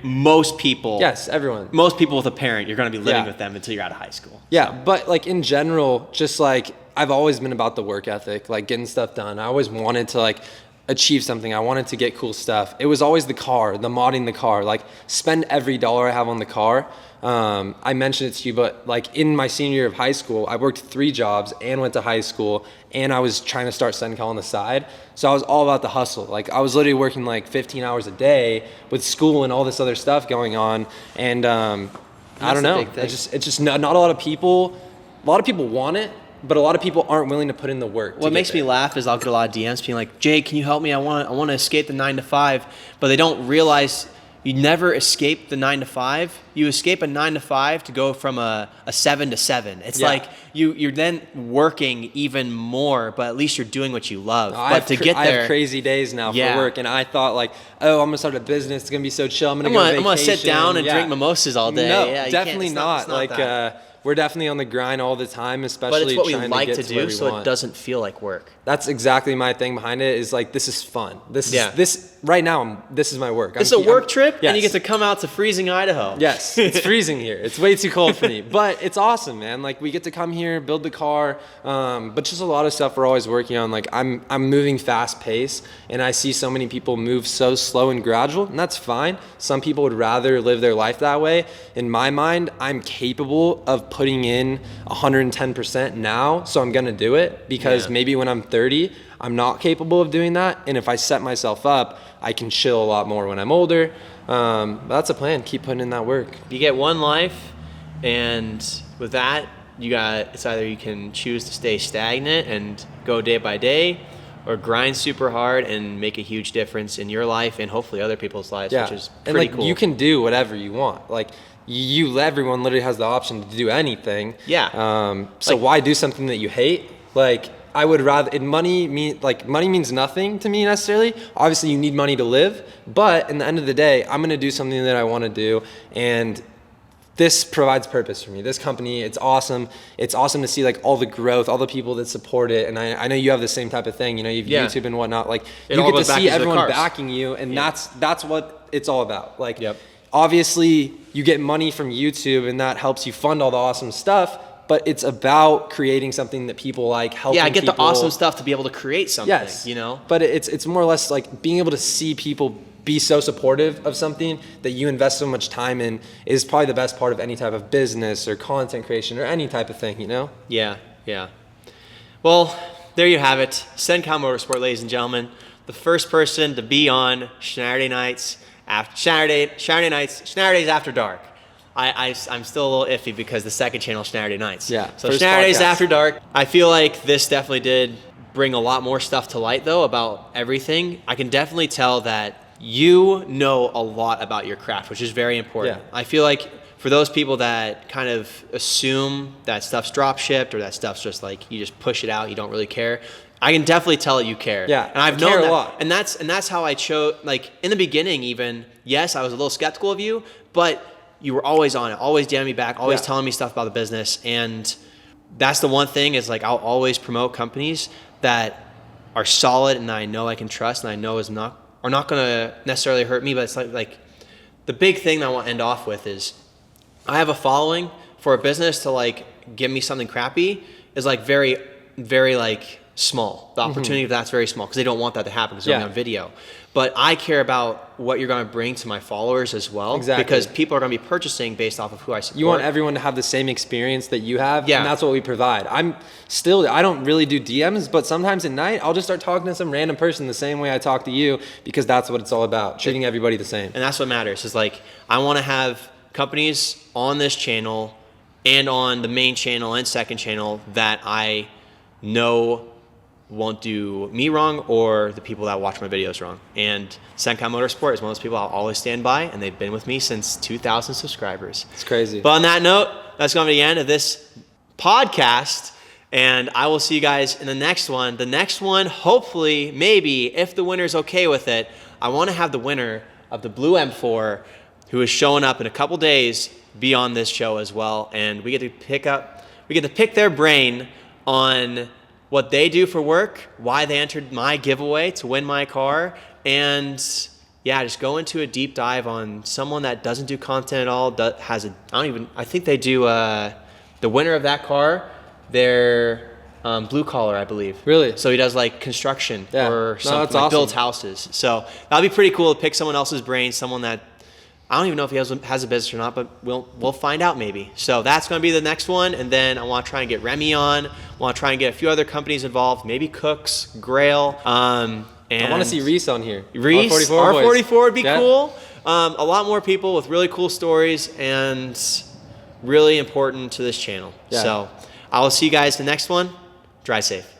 most people. Yes, everyone. Most people with a parent, you're going to be living with them until you're out of high school. Yeah, but like in general, just like I've always been about the work ethic, like getting stuff done. I always wanted to like achieve something. I wanted to get cool stuff. It was always the car, the modding the car, like spend every dollar I have on the car. I mentioned it to you, but like in my senior year of high school, I worked 3 jobs and went to high school, and I was trying to start Cencal on the side. So I was all about the hustle. Like, I was literally working like 15 hours a day with school and all this other stuff going on. And I don't know. It's just not a lot of people want it, but a lot of people aren't willing to put in the work. What makes me laugh is I'll get a lot of DMs being like, Jay, can you help me? I want to escape the 9 to 5, but they don't realize you never escape the 9 to 5. You escape a 9 to 5 to go from a 7 to 7. It's like you're then working even more, but at least you're doing what you love. I have crazy days now for work, and I thought like, oh, I'm gonna start a business. It's gonna be so chill. I'm gonna sit down and drink mimosas all day. No, yeah, definitely not. We're definitely on the grind all the time, especially but it's what we trying like to get to do, so want. it doesn't feel like work. That's exactly my thing behind it. Is like, this is fun. This right now. This is my work. It's a work trip, and you get to come out to freezing Idaho. Yes, it's freezing here. It's way too cold for me, but it's awesome, man. Like, we get to come here, build the car, but just a lot of stuff we're always working on. Like, I'm moving fast pace, and I see so many people move so slow and gradual, and that's fine. Some people would rather live their life that way. In my mind, I'm capable of putting in 110% now, so I'm gonna do it, because maybe when I'm 30, I'm not capable of doing that, and if I set myself up, I can chill a lot more when I'm older. But that's a plan. Keep putting in that work. You get one life, and with that, it's either you can choose to stay stagnant and go day by day, or grind super hard and make a huge difference in your life and hopefully other people's lives, which is pretty cool. You can do whatever you want. Like, everyone literally has the option to do anything. Yeah. So why do something that you hate? Like, I would rather, money means nothing to me necessarily. Obviously you need money to live, but in the end of the day, I'm gonna do something that I wanna do, and this provides purpose for me. This company, it's awesome. It's awesome to see like all the growth, all the people that support it. And I know you have the same type of thing, you know, you have YouTube and whatnot. Like, you get to see everyone backing you, and that's what it's all about. Like, obviously you get money from YouTube, and that helps you fund all the awesome stuff, but it's about creating something that people like, helping people. Yeah, I get the awesome stuff to be able to create something, you know? But it's more or less like being able to see people be so supportive of something that you invest so much time in is probably the best part of any type of business or content creation or any type of thing, you know? Yeah. Well, there you have it. Cencal Motorsport, ladies and gentlemen. The first person to be on Saturday nights after dark. I'm still a little iffy because the second channel is Saturday nights. Yeah. So Saturdays after dark. I feel like this definitely did bring a lot more stuff to light, though, about everything. I can definitely tell that you know a lot about your craft, which is very important. Yeah. I feel like for those people that kind of assume that stuff's drop shipped or that stuff's just like you just push it out, you don't really care, I can definitely tell that you care. Yeah, and I've I known care a that, lot. and that's how I chose. Like in the beginning, even yes, I was a little skeptical of you, but you were always on it, always DMing me back, always telling me stuff about the business, and that's the one thing is like I'll always promote companies that are solid and that I know I can trust and I know are not gonna necessarily hurt me, but it's like the big thing that I want to end off with is I have a following for a business to like give me something crappy is like very, very like small. The opportunity of that's very small because they don't want that to happen because they're only on video. But I care about what you're going to bring to my followers as well. Exactly. Because people are going to be purchasing based off of who I support. You want everyone to have the same experience that you have, Yeah. and that's what we provide. I don't really do DMs, but sometimes at night, I'll just start talking to some random person the same way I talk to you because that's what it's all about, treating everybody the same. And that's what matters is like I want to have companies on this channel and on the main channel and second channel that I know won't do me wrong or the people that watch my videos wrong. And Cencal Motorsport is one of those people I'll always stand by, and they've been with me since 2,000 subscribers. It's crazy. But on that note, that's going to be the end of this podcast, and I will see you guys in the next one. The next one, hopefully, maybe, if the winner's okay with it, I want to have the winner of the Blue M4, who is showing up in a couple days, be on this show as well, and we get to pick their brain on what they do for work, why they entered my giveaway to win my car, and yeah, just go into a deep dive on someone that doesn't do content at all. I think they do. The winner of that car, they're blue collar, I believe. Really? So he does like construction or something, that's like awesome. builds houses. So that'd be pretty cool to pick someone else's brain, someone that I don't even know if he has a business or not, but we'll find out maybe. So that's going to be the next one, and then I want to try and get Remy on. I want to try and get a few other companies involved, maybe Cooks, Grail. And I want to see Reese on here. Reese, R44 R44 would be cool. A lot more people with really cool stories and really important to this channel. Yeah. So I will see you guys the next one. Drive safe.